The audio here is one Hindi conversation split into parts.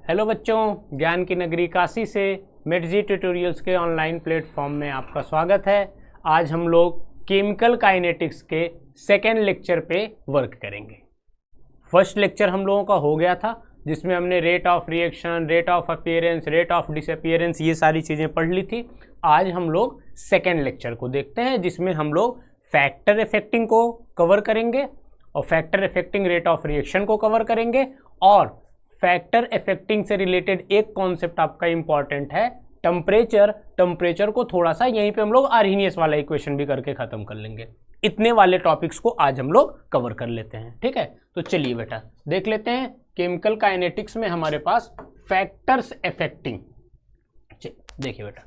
हेलो बच्चों, ज्ञान की नगरी काशी से मेटजी ट्यूटोरियल्स के ऑनलाइन प्लेटफॉर्म में आपका स्वागत है। आज हम लोग केमिकल काइनेटिक्स के सेकेंड लेक्चर पे वर्क करेंगे। फर्स्ट लेक्चर हम लोगों का हो गया था जिसमें हमने rate of reaction, rate of appearance, rate of disappearance ये सारी चीज़ें पढ़ ली थी। आज हम लोग सेकेंड लेक्चर को देखते हैं जिसमें हम लोग फैक्टर इफेक्टिंग को कवर करेंगे और factor affecting rate of reaction को कवर करेंगे। और फैक्टर इफेक्टिंग से रिलेटेड एक कॉन्सेप्ट आपका इंपॉर्टेंट है टेम्परेचर को थोड़ा सा यहीं पे हम लोग आर्हीनियस वाला इक्वेशन भी करके खत्म कर लेंगे। इतने वाले टॉपिक्स को आज हम लोग कवर कर लेते हैं, ठीक है। तो चलिए बेटा देख लेते हैं केमिकल काइनेटिक्स में हमारे पास फैक्टर्स इफेक्टिंग। देखिए बेटा,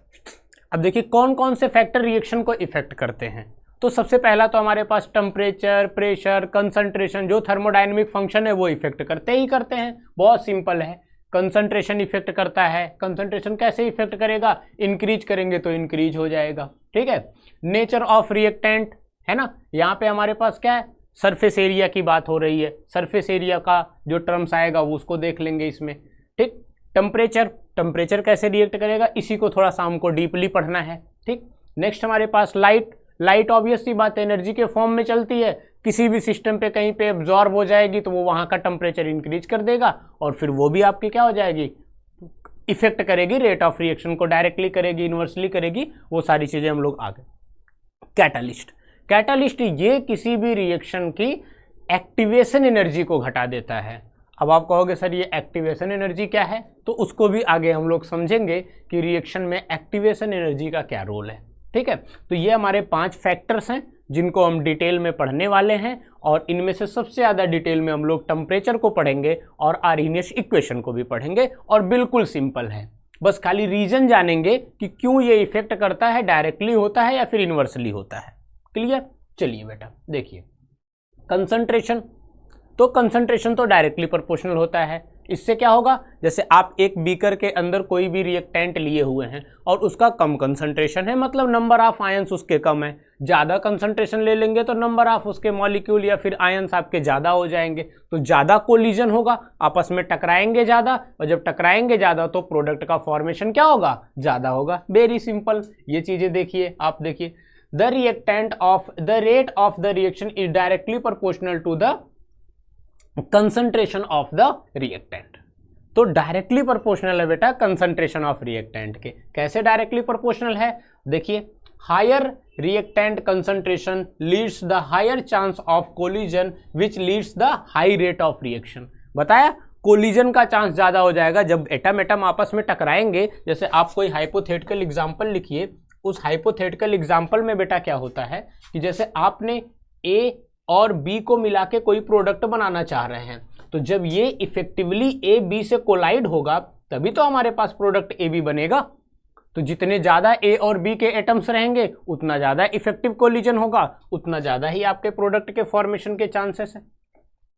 अब देखिए कौन कौन से फैक्टर रिएक्शन को इफेक्ट करते हैं। तो सबसे पहला तो हमारे पास टेम्परेचर, प्रेशर, कंसंट्रेशन, जो थर्मोडायनेमिक फंक्शन है वो इफेक्ट करते ही करते हैं। बहुत सिंपल है। कंसंट्रेशन इफेक्ट करता है। कंसंट्रेशन कैसे इफेक्ट करेगा? इंक्रीज करेंगे तो इंक्रीज हो जाएगा, ठीक है। नेचर ऑफ रिएक्टेंट है ना, यहाँ पे हमारे पास क्या है, सरफेस एरिया की बात हो रही है। सरफेस एरिया का जो टर्म्स आएगा वो उसको देख लेंगे इसमें, ठीक। टेम्परेचर कैसे रिएक्ट करेगा, इसी को थोड़ा सा हमको डीपली पढ़ना है, ठीक। नेक्स्ट हमारे पास लाइट ऑब्वियस सी बात है, एनर्जी के फॉर्म में चलती है। किसी भी सिस्टम पे कहीं पे एब्जॉर्ब हो जाएगी तो वो वहाँ का टेम्परेचर इंक्रीज कर देगा और फिर वो भी आपकी क्या हो जाएगी, इफेक्ट करेगी, रेट ऑफ रिएक्शन को डायरेक्टली करेगी, इन्वर्सली करेगी। वो सारी चीज़ें हम लोग आगे। कैटालिस्ट ये किसी भी रिएक्शन की एक्टिवेशन एनर्जी को घटा देता है। अब आप कहोगे सर ये एक्टिवेशन एनर्जी क्या है, तो उसको भी आगे हम लोग समझेंगे कि रिएक्शन में एक्टिवेशन एनर्जी का क्या रोल है, ठीक है। तो ये हमारे 5 फैक्टर्स हैं जिनको हम डिटेल में पढ़ने वाले हैं और इनमें से सबसे ज़्यादा डिटेल में हम लोग टेम्परेचर को पढ़ेंगे और आर्हीनियस इक्वेशन को भी पढ़ेंगे। और बिल्कुल सिंपल है, बस खाली रीजन जानेंगे कि क्यों ये इफेक्ट करता है, डायरेक्टली होता है या फिर इन्वर्सली होता है। क्लियर? चलिए बेटा देखिए, कंसंट्रेशन तो डायरेक्टली प्रोपोर्शनल होता है। इससे क्या होगा, जैसे आप एक बीकर के अंदर कोई भी रिएक्टेंट लिए हुए हैं और उसका कम कंसंट्रेशन है, मतलब नंबर ऑफ आयंस उसके कम है। ज़्यादा कंसंट्रेशन ले लेंगे तो नंबर ऑफ उसके मॉलिक्यूल या फिर आयंस आपके ज़्यादा हो जाएंगे, तो ज़्यादा कोलिजन होगा, आपस में टकराएंगे ज़्यादा, और जब टकराएंगे ज़्यादा तो प्रोडक्ट का फॉर्मेशन क्या होगा, ज़्यादा होगा। वेरी सिंपल, ये चीज़ें देखिए, आप देखिए the rate of the reaction is directly proportional to the concentration of the reactant. तो डायरेक्टली प्रोपोर्शनल है बेटा कंसंट्रेशन ऑफ रिएक्टेंट के। कैसे डायरेक्टली प्रोपोर्शनल है? देखिए, higher reactant concentration leads the higher chance of collision which leads the high rate of reaction. बताया, कोलिजन का चांस ज्यादा हो जाएगा जब एटम आपस में टकराएंगे। जैसे आप कोई हाइपोथेटिकल एग्जांपल लिखिए, उस हाइपोथेटिकल एग्जांपल में बेटा क्या होता है कि जैसे आपने ए और बी को मिला के कोई प्रोडक्ट बनाना चाह रहे हैं, तो जब ये इफेक्टिवली ए बी से कोलाइड होगा तभी तो हमारे पास प्रोडक्ट ए बी बनेगा। तो जितने ज़्यादा ए और बी के एटम्स रहेंगे उतना ज़्यादा इफेक्टिव कोलिजन होगा, उतना ज़्यादा ही आपके प्रोडक्ट के फॉर्मेशन के चांसेस हैं,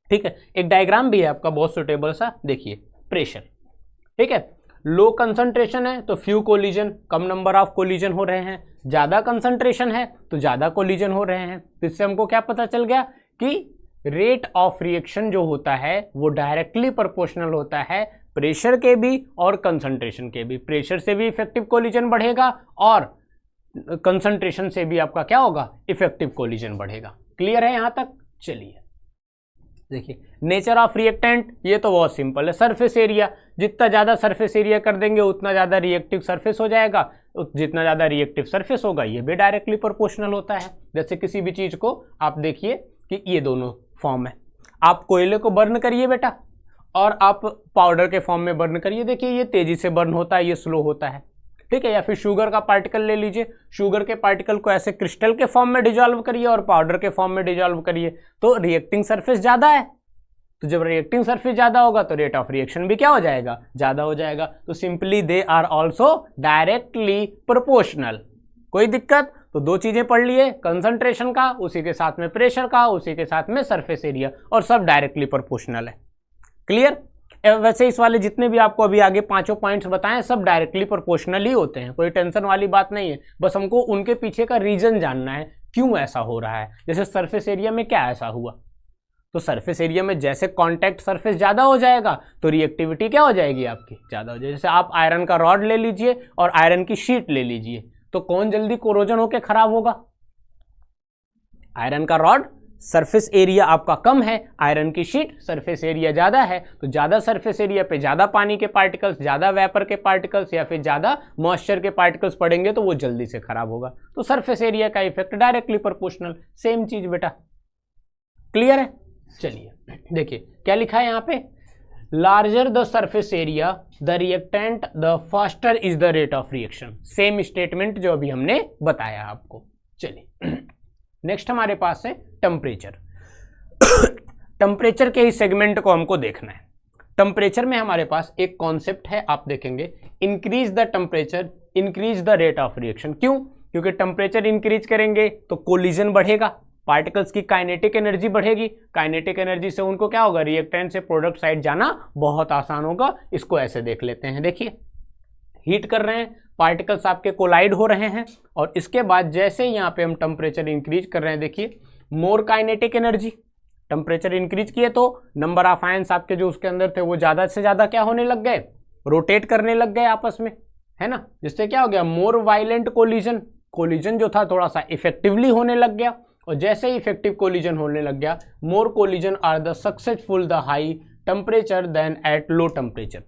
ठीक है। एक डायग्राम भी है आपका बहुत सुटेबल सा, देखिए प्रेशर, ठीक है। लो कंसंट्रेशन है तो few collision, come number of collision हो रहे हैं। ज़्यादा कंसंट्रेशन है तो ज़्यादा कोलिजन हो रहे हैं। तो इससे हमको क्या पता चल गया कि रेट ऑफ रिएक्शन जो होता है वो डायरेक्टली प्रोपोर्शनल होता है प्रेशर के भी और कंसंट्रेशन के भी। प्रेशर से भी इफेक्टिव कोलिजन बढ़ेगा और कंसंट्रेशन से भी आपका क्या होगा, इफेक्टिव कोलिजन बढ़ेगा। क्लियर है यहाँ तक? चलिए देखिए, नेचर ऑफ रिएक्टेंट ये तो बहुत सिंपल है। सरफेस एरिया, जितना ज़्यादा सरफेस एरिया कर देंगे उतना ज़्यादा रिएक्टिव सरफेस हो जाएगा, जितना ज़्यादा रिएक्टिव सरफेस होगा ये भी डायरेक्टली प्रोपोर्शनल होता है। जैसे किसी भी चीज़ को आप देखिए कि ये दोनों फॉर्म है। आप कोयले को बर्न करिए बेटा और आप पाउडर के फॉर्म में बर्न करिए, देखिए ये तेज़ी से बर्न होता है, ये स्लो होता है, ठीक है। या फिर शुगर का पार्टिकल ले लीजिए, शुगर के पार्टिकल को ऐसे क्रिस्टल के फॉर्म में डिजॉल्व करिए और पाउडर के फॉर्म में डिजॉल्व करिए, तो रिएक्टिंग सरफेस ज़्यादा है। तो जब रिएक्टिंग सरफेस ज़्यादा होगा तो रेट ऑफ रिएक्शन भी क्या हो जाएगा, ज़्यादा हो जाएगा। तो simply they are also directly proportional. कोई दिक्कत? तो 2 चीज़ें पढ़ लिए, कंसंट्रेशन का, उसी के साथ में प्रेशर का, उसी के साथ में सरफेस एरिया, और सब डायरेक्टली प्रोपोर्शनल है। क्लियर? वैसे इस वाले जितने भी आपको अभी आगे 5 पॉइंट्स बताएं सब डायरेक्टली प्रोपोर्शनल ही होते हैं, कोई टेंशन वाली बात नहीं है। बस हमको उनके पीछे का रीजन जानना है, क्यों ऐसा हो रहा है। जैसे सरफेस एरिया में क्या ऐसा हुआ, तो सरफेस एरिया में जैसे कांटेक्ट सरफेस ज़्यादा हो जाएगा तो रिएक्टिविटी क्या हो जाएगी आपकी, ज़्यादा हो जाएगी। जैसे आप आयरन का रॉड ले लीजिए और आयरन की शीट ले लीजिए, तो कौन जल्दी कोरोजन होकर खराब होगा? आयरन का रॉड सरफेस एरिया आपका कम है, आयरन की शीट सरफेस एरिया ज़्यादा है, तो ज़्यादा सरफेस एरिया पे ज़्यादा पानी के पार्टिकल्स, ज़्यादा वेपर के पार्टिकल्स या फिर ज़्यादा मॉइस्चर के पार्टिकल्स पड़ेंगे तो वो जल्दी से खराब होगा। तो सरफेस एरिया का इफेक्ट डायरेक्टली प्रोपोर्शनल, सेम चीज बेटा, क्लियर है? चलिए देखिए क्या लिखा है यहाँ पे, larger the surface area the reactant the faster is the rate of reaction. Same statement जो अभी हमने बताया आपको। चलिए नेक्स्ट हमारे पास है टेम्परेचर। टेम्परेचर के ही सेगमेंट को हमको देखना है। टेम्परेचर में हमारे पास एक कॉन्सेप्ट है, आप देखेंगे, increase the temperature increase the rate of reaction. क्यों? क्योंकि टेम्परेचर इंक्रीज करेंगे तो कोलिजन बढ़ेगा, पार्टिकल्स की काइनेटिक एनर्जी बढ़ेगी, काइनेटिक एनर्जी से उनको क्या होगा, रिएक्टेंट से प्रोडक्ट साइड जाना बहुत आसान होगा। इसको ऐसे देख लेते हैं, देखिए हीट कर रहे हैं, पार्टिकल्स आपके कोलाइड हो रहे हैं और इसके बाद जैसे यहाँ पे हम टेम्परेचर इंक्रीज कर रहे हैं, देखिए मोर काइनेटिक एनर्जी, टेम्परेचर इंक्रीज किए तो नंबर ऑफ आयंस आपके जो उसके अंदर थे वो ज़्यादा से ज़्यादा क्या होने लग गए, रोटेट करने लग गए आपस में, है ना, जिससे क्या हो गया, मोर वायलेंट कोलिजन, कोलिजन जो था थोड़ा सा इफेक्टिवली होने लग गया। और जैसे ही इफेक्टिव कोलिजन होने लग गया, more collision are the successful the high temperature than at low temperature.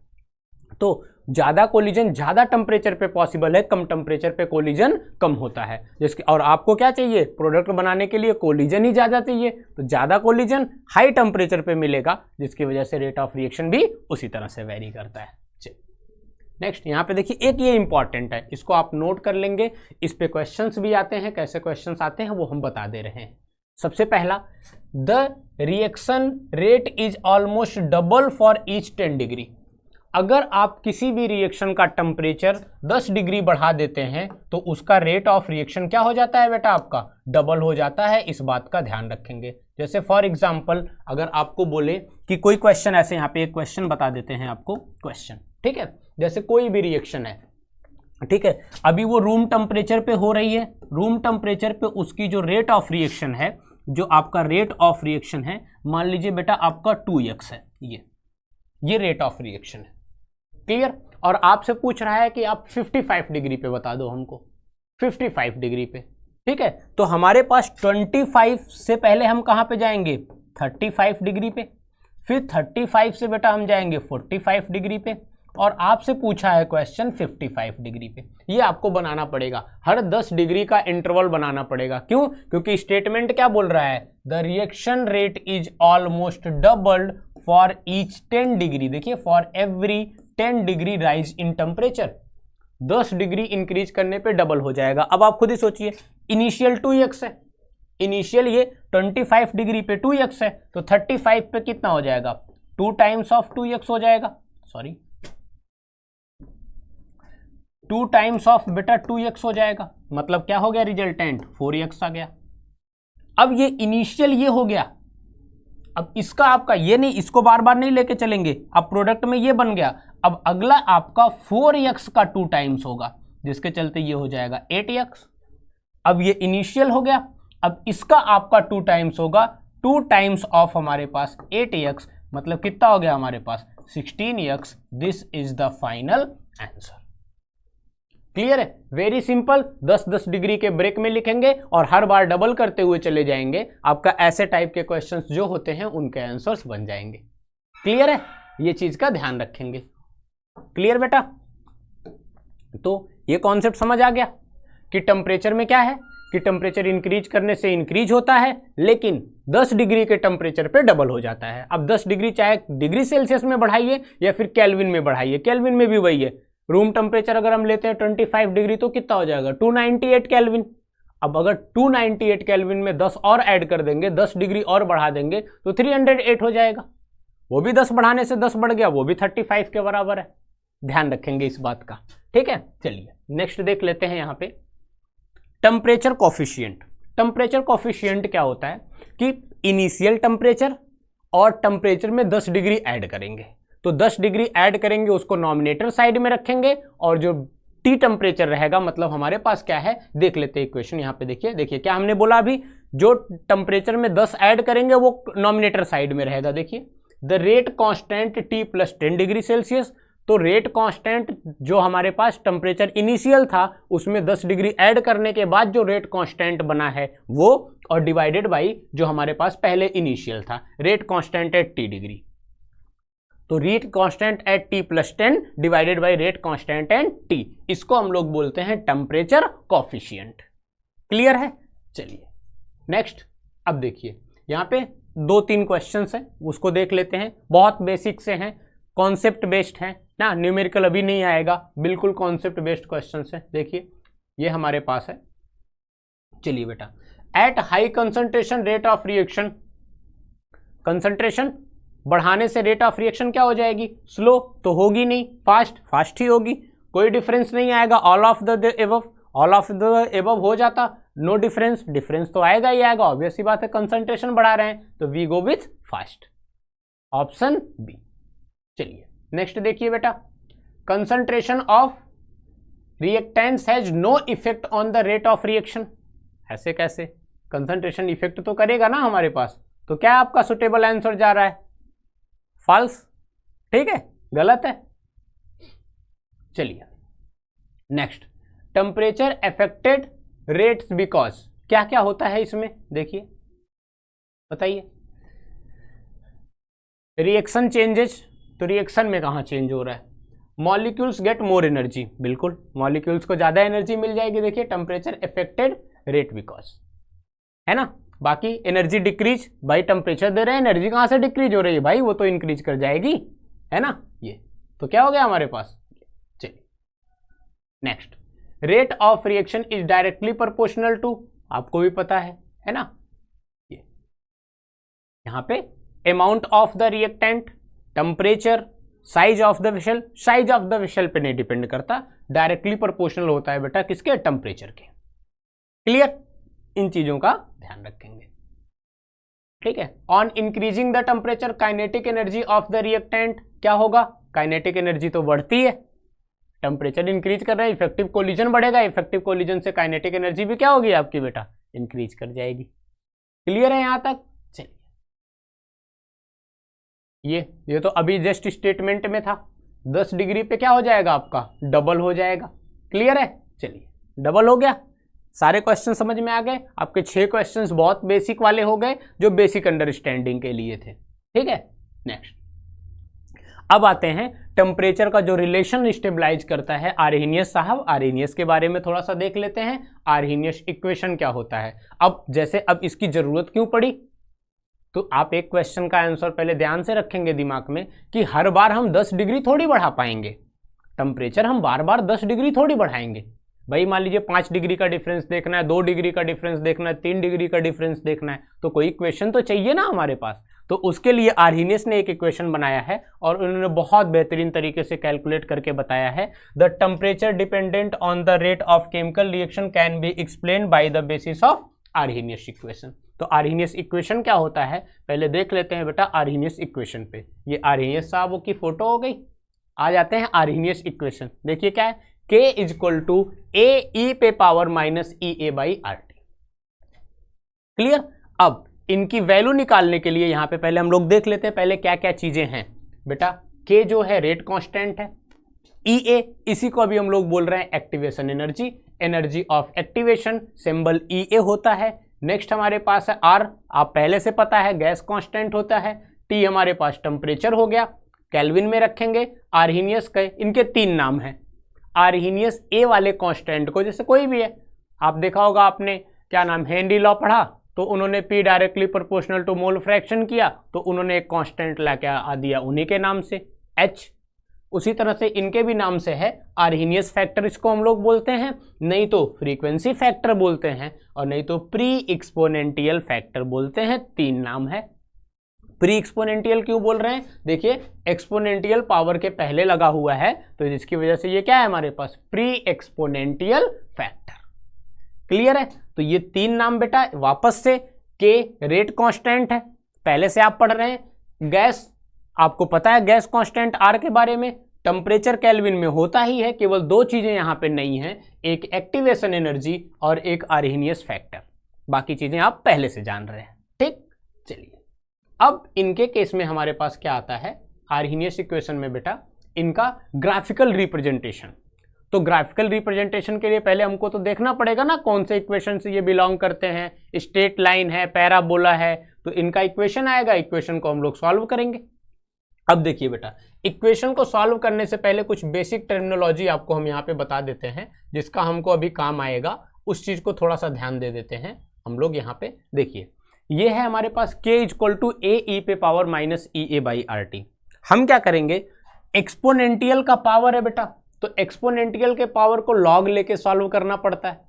तो ज़्यादा कोलिजन ज़्यादा टेम्परेचर पे पॉसिबल है, कम टेम्परेचर पे कोलिजन कम होता है। जिसके और आपको क्या चाहिए, प्रोडक्ट बनाने के लिए कोलिजन ही ज़्यादा चाहिए, तो ज़्यादा कोलिजन हाई टेम्परेचर पे मिलेगा, जिसकी वजह से रेट ऑफ रिएक्शन भी उसी तरह से वेरी करता है। नेक्स्ट यहाँ पे देखिए एक ये इंपॉर्टेंट है, इसको आप नोट कर लेंगे, इस पे क्वेश्चंस भी आते हैं, कैसे क्वेश्चंस आते हैं वो हम बता दे रहे हैं। सबसे पहला, the reaction rate is almost double for each 10 degree. अगर आप किसी भी रिएक्शन का टेम्परेचर 10 डिग्री बढ़ा देते हैं तो उसका रेट ऑफ रिएक्शन क्या हो जाता है बेटा, आपका डबल हो जाता है। इस बात का ध्यान रखेंगे। जैसे फॉर एग्जांपल अगर आपको बोले कि कोई क्वेश्चन, ऐसे यहाँ पे एक क्वेश्चन बता देते हैं आपको, क्वेश्चन, ठीक है, जैसे कोई भी रिएक्शन है, ठीक है, अभी वो रूम टेम्परेचर पे हो रही है, रूम टेम्परेचर पे उसकी जो रेट ऑफ रिएक्शन है, जो आपका रेट ऑफ रिएक्शन है, मान लीजिए बेटा आपका 2x है, ये रेट ऑफ रिएक्शन है, क्लियर। और आपसे पूछ रहा है कि आप 55 डिग्री पे बता दो हमको, 55 डिग्री पे, ठीक है, तो हमारे पास 25 से पहले हम कहाँ पे जाएंगे, 35 डिग्री पे, फिर 35 से बेटा हम जाएंगे 45 डिग्री पे, और आपसे पूछा है क्वेश्चन 55 डिग्री पे। ये आपको बनाना पड़ेगा, हर 10 डिग्री का इंटरवल बनाना पड़ेगा। क्यों? क्योंकि स्टेटमेंट क्या बोल रहा है, the reaction rate is almost doubled for each 10 degree. देखिए for every 10 degree rise in temperature, 10 degree increase करने पे डबल हो जाएगा। अब आप खुद ही सोचिए, इनिशियल 2x है, इनिशियल ये 25 डिग्री पे 2x है, तो 35 पे कितना हो जाएगा, 2 टाइम्स ऑफ 2x हो जाएगा, सॉरी 2 टाइम्स ऑफ बेटा 2x हो जाएगा, मतलब क्या हो गया रिजल्टेंट, 4x आ गया। अब ये इनिशियल ये हो गया, अब इसका आपका ये नहीं, इसको बार बार नहीं लेके चलेंगे, अब प्रोडक्ट में ये बन गया। अब अगला आपका 4x का 2 टाइम्स होगा, जिसके चलते ये हो जाएगा 8x। अब ये इनिशियल हो गया, अब इसका आपका 2 टाइम्स होगा, 2 टाइम्स ऑफ हमारे पास 8x, मतलब कितना हो गया हमारे पास 16x। This is the final answer. Clear है? वेरी सिंपल, 10-10 डिग्री के ब्रेक में लिखेंगे और हर बार डबल करते हुए चले जाएंगे। आपका ऐसे टाइप के क्वेश्चंस जो होते हैं उनके आंसर्स बन जाएंगे। क्लियर है? ये चीज का ध्यान रखेंगे। क्लियर बेटा? तो ये कॉन्सेप्ट समझ आ गया कि टेम्परेचर में क्या है कि टेम्परेचर इंक्रीज करने से इंक्रीज होता है, लेकिन 10 डिग्री के टेम्परेचर पे डबल हो जाता है। अब 10 डिग्री चाहे डिग्री सेल्सियस में बढ़ाइए या फिर केल्विन में बढ़ाइए, केल्विन में भी वही है। रूम टेम्परेचर अगर हम लेते हैं 25 डिग्री तो कितना हो जाएगा, 298 केल्विन। अब अगर 298 केल्विन में 10 और ऐड कर देंगे, 10 डिग्री और बढ़ा देंगे तो 308 हो जाएगा। वो भी 10 बढ़ाने से 10 बढ़ गया, वो भी 35 के बराबर है। ध्यान रखेंगे इस बात का, ठीक है। चलिए नेक्स्ट देख लेते हैं यहाँ पे टेम्परेचर कोफिशिएंट। टेम्परेचर कोफिशिएंट क्या होता है कि इनिशियल टेम्परेचर और टेम्परेचर में 10 डिग्री ऐड करेंगे, तो 10 डिग्री ऐड करेंगे, उसको नॉमिनेटर साइड में रखेंगे, और जो टी टेम्परेचर रहेगा, मतलब हमारे पास क्या है देख लेते हैं इक्वेशन। यहाँ पे देखिए क्या हमने बोला अभी जो टेम्परेचर में 10 ऐड करेंगे वो नॉमिनेटर साइड में रहेगा। देखिए the rate constant T + 10 degree Celsius, तो रेट कांस्टेंट जो हमारे पास टेम्परेचर इनिशियल था उसमें 10 डिग्री ऐड करने के बाद जो रेट कांस्टेंट बना है वो, और डिवाइडेड बाई जो हमारे पास पहले इनिशियल था rate constant at T degree, तो rate constant at T + 10 divided by rate constant at T, इसको हम लोग बोलते हैं टेम्परेचर कोफिशिएंट। क्लियर है? चलिए नेक्स्ट, अब देखिए यहाँ पे 2-3 क्वेश्चंस हैं, उसको देख लेते हैं। बहुत बेसिक से हैं, कॉन्सेप्ट बेस्ड हैं ना, न्यूमेरिकल अभी नहीं आएगा, बिल्कुल कॉन्सेप्ट बेस्ड क्वेश्चंस हैं। देखिए ये हमारे पास है, चलिए बेटा, at high concentration rate of reaction, concentration बढ़ाने से रेट ऑफ रिएक्शन क्या हो जाएगी? स्लो तो होगी नहीं, फास्ट ही होगी, कोई डिफरेंस नहीं आएगा। ऑल ऑफ द एबव हो जाता, नो डिफरेंस तो आएगा ही आएगा, ऑब्वियस सी बात है, कंसंट्रेशन बढ़ा रहे हैं तो we go with fast, option B. चलिए नेक्स्ट देखिए बेटा, concentration of reactants has no effect on the rate of reaction. ऐसे कैसे? कंसंट्रेशन इफेक्ट तो करेगा ना हमारे पास, तो क्या आपका सुटेबल आंसर जा रहा है? फॉल्स, ठीक है, गलत है। चलिए next, temperature affected rates because, क्या क्या होता है इसमें देखिए, बताइए। रिएक्शन चेंजेस, तो रिएक्शन में कहाँ चेंज हो रहा है? मॉलिक्यूल्स गेट मोर एनर्जी, बिल्कुल मॉलिक्यूल्स को ज्यादा एनर्जी मिल जाएगी। देखिए टेम्परेचर अफेक्टेड रेट बिकॉज, है ना। बाकी एनर्जी डिक्रीज, भाई टेम्परेचर दे रहे हैं, एनर्जी कहाँ से डिक्रीज हो रही है भाई, वो तो इंक्रीज कर जाएगी, है ना। ये तो क्या हो गया हमारे पास। चलिए next, rate of reaction is directly proportional to, आपको भी पता है ना। ये यहाँ पे amount of the reactant, temperature, size of the vessel, size of the vessel पे नहीं डिपेंड करता, डायरेक्टली प्रोपोर्शनल होता है बेटा किसके? टेम्परेचर के। क्लियर? इन चीजों का ध्यान रखेंगे, ठीक है। On increasing the temperature kinetic energy of the reactant, क्या होगा? काइनेटिक एनर्जी तो बढ़ती है, टेम्परेचर इंक्रीज कर रहे हैं, इफेक्टिव कोलिजन बढ़ेगा, इफेक्टिव कोलिजन से काइनेटिक एनर्जी भी क्या होगी आपकी बेटा? इंक्रीज कर जाएगी। क्लियर है यहां तक? चलिए ये तो अभी जस्ट स्टेटमेंट में था, 10 डिग्री पे क्या हो जाएगा आपका? डबल हो जाएगा। क्लियर है? चलिए डबल हो गया। सारे क्वेश्चन समझ में आ गए आपके? 6 क्वेश्चंस बहुत बेसिक वाले हो गए जो बेसिक अंडरस्टैंडिंग के लिए थे, ठीक है। नेक्स्ट, अब आते हैं टेम्परेचर का जो रिलेशन स्टेबलाइज करता है आर्हेनियस साहब, आर्हेनियस के बारे में थोड़ा सा देख लेते हैं। आर्हेनियस इक्वेशन क्या होता है? अब जैसे अब इसकी जरूरत क्यों पड़ी, तो आप एक क्वेश्चन का आंसर पहले ध्यान से रखेंगे दिमाग में कि हर बार हम 10 डिग्री थोड़ी बढ़ा पाएंगे टेम्परेचर, हम बार बार 10 डिग्री थोड़ी बढ़ाएंगे भाई। मान लीजिए 5 डिग्री का डिफरेंस देखना है, 2 डिग्री का डिफरेंस देखना है, 3 डिग्री का डिफरेंस देखना है, तो कोई इक्वेशन तो चाहिए ना हमारे पास। तो उसके लिए आर्हेनियस ने एक इक्वेशन बनाया है और उन्होंने बहुत बेहतरीन तरीके से कैलकुलेट करके बताया है। The temperature dependent on the rate of chemical reaction can be explain by the basis of Arrhenius equation. तो आर्हेनियस इक्वेशन क्या होता है पहले देख लेते हैं बेटा। आर्हेनियस इक्वेशन पे, ये आर्हेनियस साहब की फोटो हो गई। आ जाते हैं आर्हेनियस इक्वेशन, देखिए क्या है, K = AE पे पावर -EA/RT। क्लियर? अब इनकी वैल्यू निकालने के लिए यहां पे पहले हम लोग देख लेते हैं पहले क्या क्या चीजें हैं बेटा। K जो है रेट कांस्टेंट है, EA इसी को अभी हम लोग बोल रहे हैं activation energy, energy of activation, symbol EA होता है। नेक्स्ट हमारे पास है R, आप पहले से पता है गैस कांस्टेंट होता है। T हमारे पास टेम्परेचर हो गया, केल्विन में रखेंगे। आर्हेनियस के इनके 3 नाम हैं। आर्हेनियस ए वाले कांस्टेंट को, जैसे कोई भी है, आप देखा होगा आपने, क्या नाम, हेनरी लॉ पढ़ा, तो उन्होंने P directly proportional to mole fraction किया, तो उन्होंने एक कांस्टेंट लाके आ दिया उन्हीं के नाम से H। उसी तरह से इनके भी नाम से है आर्हेनियस फैक्टर, इसको हम लोग बोलते हैं, नहीं तो फ्रीक्वेंसी फैक्टर बोलते हैं, और नहीं तो प्री एक्सपोनेंटियल फैक्टर बोलते हैं। 3 नाम है। प्री एक्सपोनेंटियल क्यों बोल रहे हैं? देखिए एक्सपोनेंटियल पावर के पहले लगा हुआ है, तो जिसकी वजह से ये क्या है हमारे पास, प्री एक्सपोनेंटियल फैक्टर। क्लियर है? तो ये 3 नाम बेटा वापस से। के रेट कांस्टेंट है, पहले से आप पढ़ रहे हैं। गैस, आपको पता है गैस कांस्टेंट आर के बारे में, टेम्परेचर केल्विन में होता ही है, केवल 2 चीजें यहां पे नहीं है, एक एक्टिवेशन एनर्जी और एक आर्हेनियस फैक्टर। बाकी चीजें आप पहले से जान रहे हैं। ठीक, चलिए अब इनके केस में हमारे पास क्या आता है, आर्हेनियस इक्वेशन में बेटा इनका ग्राफिकल रिप्रेजेंटेशन। तो ग्राफिकल रिप्रेजेंटेशन के लिए पहले हमको तो देखना पड़ेगा ना कौन से इक्वेशन से ये बिलोंग करते हैं। स्ट्रेट लाइन है, पैराबोला है, तो इनका इक्वेशन आएगा, इक्वेशन को हम लोग सॉल्व करेंगे। अब देखिए बेटा, इक्वेशन को सॉल्व करने से पहले कुछ बेसिक टर्मिनोलॉजी आपको हम यहाँ पे बता देते हैं, जिसका हमको अभी काम आएगा। उस चीज को थोड़ा सा ध्यान दे देते हैं हम लोग यहाँ पे। देखिए ये है हमारे पास k इक्वल टू ए ई पे power minus E A by R T. हम क्या करेंगे, एक्सपोनेंटियल का पावर है बेटा, तो एक्सपोनेंटियल के पावर को लॉग लेके सॉल्व करना पड़ता है।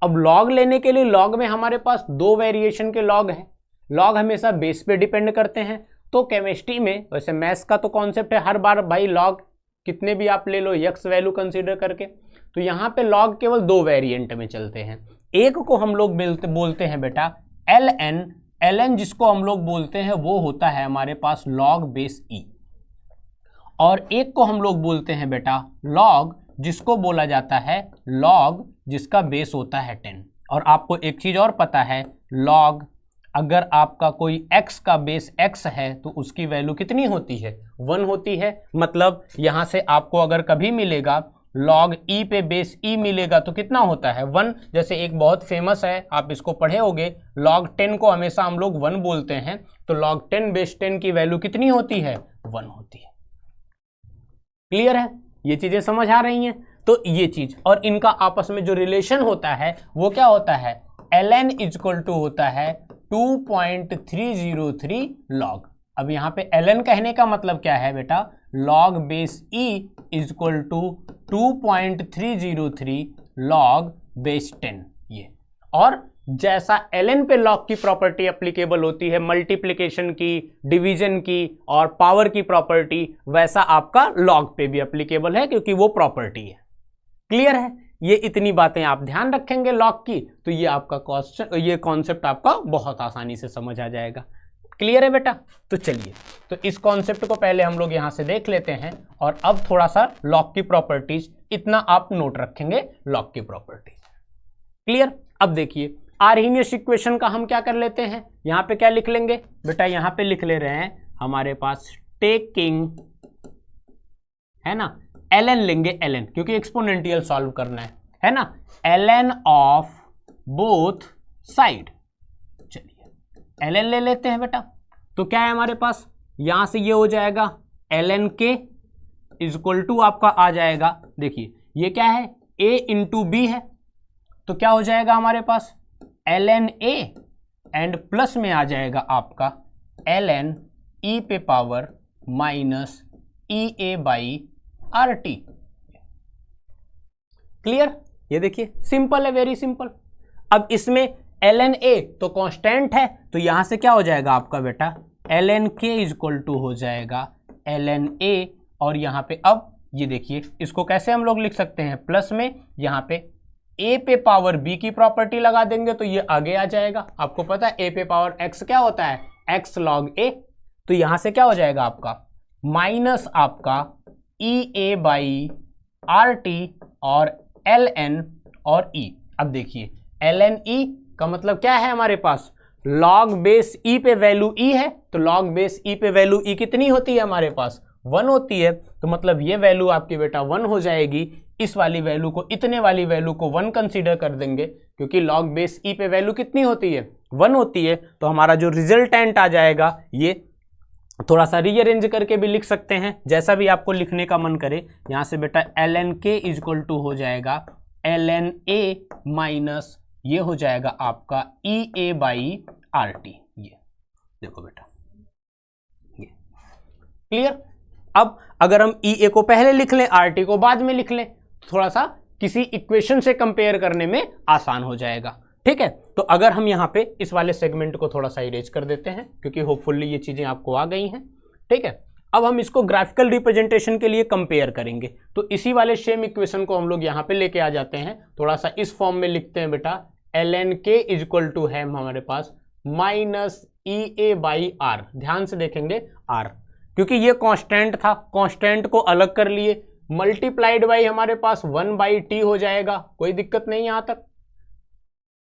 अब लॉग लेने के लिए लॉग में हमारे पास दो वेरिएशन के लॉग हैं। लॉग हमेशा बेस पे डिपेंड करते हैं। तो केमिस्ट्री में, वैसे मैथ्स का तो कॉन्सेप्ट है हर बार भाई लॉग कितने भी आप ले लो एक्स वैल्यू कंसीडर करके, तो यहाँ पे लॉग केवल दो वेरिएंट में चलते हैं। एक को हम लोग बोलते हैं बेटा एल एन जिसको हम लोग बोलते हैं वो होता है हमारे पास लॉग बेस ई, और एक को हम लोग बोलते हैं बेटा लॉग जिसको बोला जाता है लॉग जिसका बेस होता है 10। और आपको एक चीज और पता है, लॉग अगर आपका कोई x का बेस x है तो उसकी वैल्यू कितनी होती है, 1 होती है। मतलब यहां से आपको अगर कभी मिलेगा log e पे बेस e मिलेगा तो कितना होता है 1। जैसे एक बहुत फेमस है, आप इसको पढ़े होगे, log 10 को हमेशा हम लोग 1 बोलते हैं, तो log 10 बेस 10 की वैल्यू कितनी होती है, 1 होती है। क्लियर है, ये चीजें समझ आ रही हैं। तो ये चीज और इनका आपस में जो रिलेशन होता है वो क्या होता है, ln इक्वल टू होता है 2.303 log। अब यहाँ पे ln कहने का मतलब क्या है बेटा, log base e equal to 2.303 log base 10 ये। और जैसा ln पे log की प्रॉपर्टी एप्लीकेबल होती है, मल्टीप्लिकेशन की, डिवीजन की और पावर की प्रॉपर्टी, वैसा आपका log पे भी एप्लीकेबल है क्योंकि वो प्रॉपर्टी है। क्लियर है, ये इतनी बातें आप ध्यान रखेंगे लॉग की, तो ये आपका ये कॉन्सेप्ट आपका बहुत आसानी से समझ आ जाएगा। क्लियर है बेटा, तो चलिए तो इस कॉन्सेप्ट को पहले हम लोग यहां से देख लेते हैं, और अब थोड़ा सा लॉग की प्रॉपर्टीज इतना आप नोट रखेंगे, लॉग की प्रॉपर्टीज। क्लियर, अब देखिए आर्हेनियस इक्वेशन का हम क्या कर लेते हैं, यहां पे क्या लिख लेंगे बेटा, यहां पे लिख ले रहे हैं हमारे पास टेकिंग, है ना, ln लेंगे, ln क्योंकि एक्सपोनेंटियल सॉल्व करना है ना, ln ऑफ बोथ साइड। चलिए ln ले लेते हैं बेटा, तो क्या है हमारे पास, यहां से ये हो जाएगा ln के इक्वल टू आपका आ जाएगा, देखिए ये क्या है a इंटू बी है, तो क्या हो जाएगा हमारे पास ln a एंड प्लस में आ जाएगा आपका ln e पे power minus E A by R T. Clear, ये देखिए सिंपल है, वेरी सिंपल। अब इसमें ln a तो कांस्टेंट है, तो यहां से क्या हो जाएगा आपका बेटा ln k इक्वल टू हो जाएगा ln a, और यहां पे अब ये देखिए इसको कैसे हम लोग लिख सकते हैं, प्लस में यहां पे a पे पावर b की प्रॉपर्टी लगा देंगे तो ये आगे आ जाएगा। आपको पता है a पे पावर x क्या होता है, x log a, तो यहां से क्या हो जाएगा आपका माइनस आपका ई ए बाई आर टी और एल एन और ई। अब देखिए ln e का मतलब क्या है हमारे पास, log बेस e पे वैल्यू e है, तो log बेस e पे वैल्यू e कितनी होती है हमारे पास, 1 होती है, तो मतलब ये वैल्यू आपकी बेटा 1 हो जाएगी। इस वाली वैल्यू को, इतने वाली वैल्यू को 1 कंसीडर कर देंगे, क्योंकि log बेस e पे वैल्यू कितनी होती है, 1 होती है, तो हमारा जो रिजल्टेंट आ जाएगा, ये थोड़ा सा रीअरेंज करके भी लिख सकते हैं, जैसा भी आपको लिखने का मन करे। यहां से बेटा ln k इक्वल टू हो जाएगा ln a माइनस ये हो जाएगा आपका ई ए बाई आर टी। ये देखो बेटा, ये क्लियर। अब अगर हम ई ए को पहले लिख लें, आर टी को बाद में लिख लें, तो थोड़ा सा किसी इक्वेशन से कंपेयर करने में आसान हो जाएगा। ठीक है, तो अगर हम यहाँ पे इस वाले सेगमेंट को थोड़ा सा इरेज कर देते हैं, क्योंकि होपफुली ये चीजें आपको आ गई हैं। ठीक है, अब हम इसको ग्राफिकल रिप्रेजेंटेशन के लिए कंपेयर करेंगे, तो इसी वाले सेम इक्वेशन को हम लोग यहाँ पे लेके आ जाते हैं, थोड़ा सा इस फॉर्म में लिखते हैं बेटा, ln k इक्वल टू है हमारे पास minus E A by R. ध्यान से देखेंगे r, क्योंकि ये कांस्टेंट था, कांस्टेंट को अलग कर लिए, मल्टीप्लाइड बाई हमारे पास 1 बाई टी हो जाएगा, कोई दिक्कत नहीं यहाँ तक।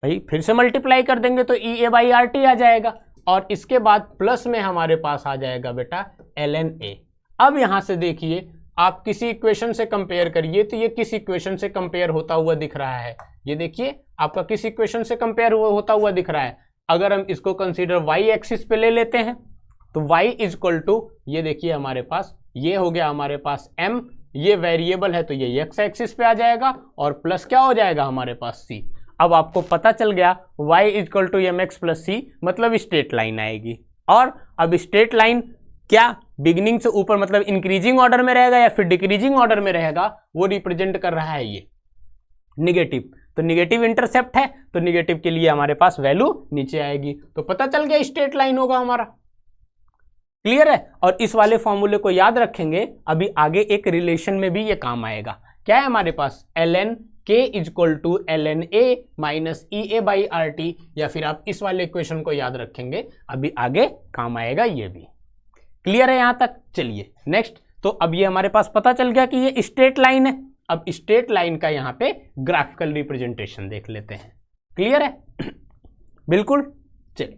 भाई फिर से मल्टीप्लाई कर देंगे तो EA/RT आ जाएगा, और इसके बाद प्लस में हमारे पास आ जाएगा बेटा ln A। अब यहां से देखिए, आप किसी इक्वेशन से कंपेयर करिए, तो ये किस इक्वेशन से कंपेयर होता हुआ दिख रहा है, ये देखिए आपका किस इक्वेशन से कंपेयर होता हुआ दिख रहा है। अगर हम इसको कंसीडर y एक्सिस पे ले लेते हैं तो y इक्वल टू, ये देखिए हमारे पास ये हो गया हमारे पास m, ये वेरिएबल है तो ये x एक्सिस पे आ जाएगा, और प्लस क्या हो जाएगा हमारे पास c। अब आपको पता चल गया y equal to mx plus c, मतलब स्ट्रेट लाइन आएगी। और अब स्ट्रेट लाइन क्या बिगिनिंग से ऊपर मतलब इंक्रीजिंग ऑर्डर में रहेगा या फिर डिक्रीजिंग ऑर्डर में रहेगा, वो रिप्रेजेंट कर रहा है ये निगेटिव। तो निगेटिव इंटरसेप्ट है तो निगेटिव के लिए हमारे पास वैल्यू नीचे आएगी, तो पता चल गया स्ट्रेट लाइन होगा हमारा। क्लियर है। और इस वाले फॉर्मूले को याद रखेंगे, अभी आगे एक रिलेशन में भी ये काम आएगा। क्या है हमारे पास ln k equal to ln A minus EA/RT, या फिर आप इस वाले इक्वेशन को याद रखेंगे, अभी आगे काम आएगा ये भी। क्लियर है यहां तक। चलिए नेक्स्ट, तो अब ये हमारे पास पता चल गया कि ये स्ट्रेट लाइन है। अब स्ट्रेट लाइन का यहां पे ग्राफिकल रिप्रेजेंटेशन देख लेते हैं। क्लियर है बिल्कुल। चलिए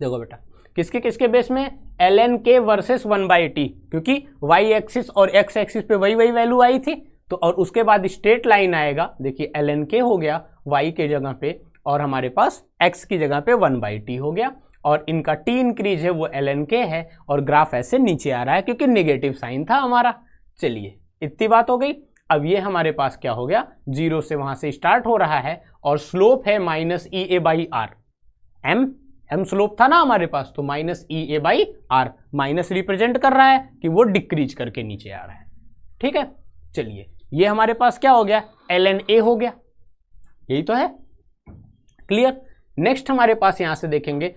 देखो बेटा, किसके किसके बेस में, ln k वर्सेस 1/t, क्योंकि y एक्सिस और x एक्सिस पे वही वैल्यू आई थी। तो और उसके बाद स्ट्रेट लाइन आएगा, देखिए ln k हो गया y के जगह पे, और हमारे पास x की जगह पे 1/t हो गया, और इनका t इंक्रीज है वो ln k है, और ग्राफ ऐसे नीचे आ रहा है क्योंकि नेगेटिव साइन था हमारा। चलिए इतनी बात हो गई। अब ये हमारे पास क्या हो गया, 0 से वहां से स्टार्ट हो रहा है, और स्लोप है माइनस EA/R। m स्लोप था ना हमारे पास, तो माइनस EA/R, माइनस रिप्रेजेंट कर रहा है कि वो डिक्रीज करके नीचे आ रहा है। ठीक है। चलिए ये हमारे पास क्या हो गया, ln A हो गया, यही तो है। क्लियर। नेक्स्ट हमारे पास यहां से देखेंगे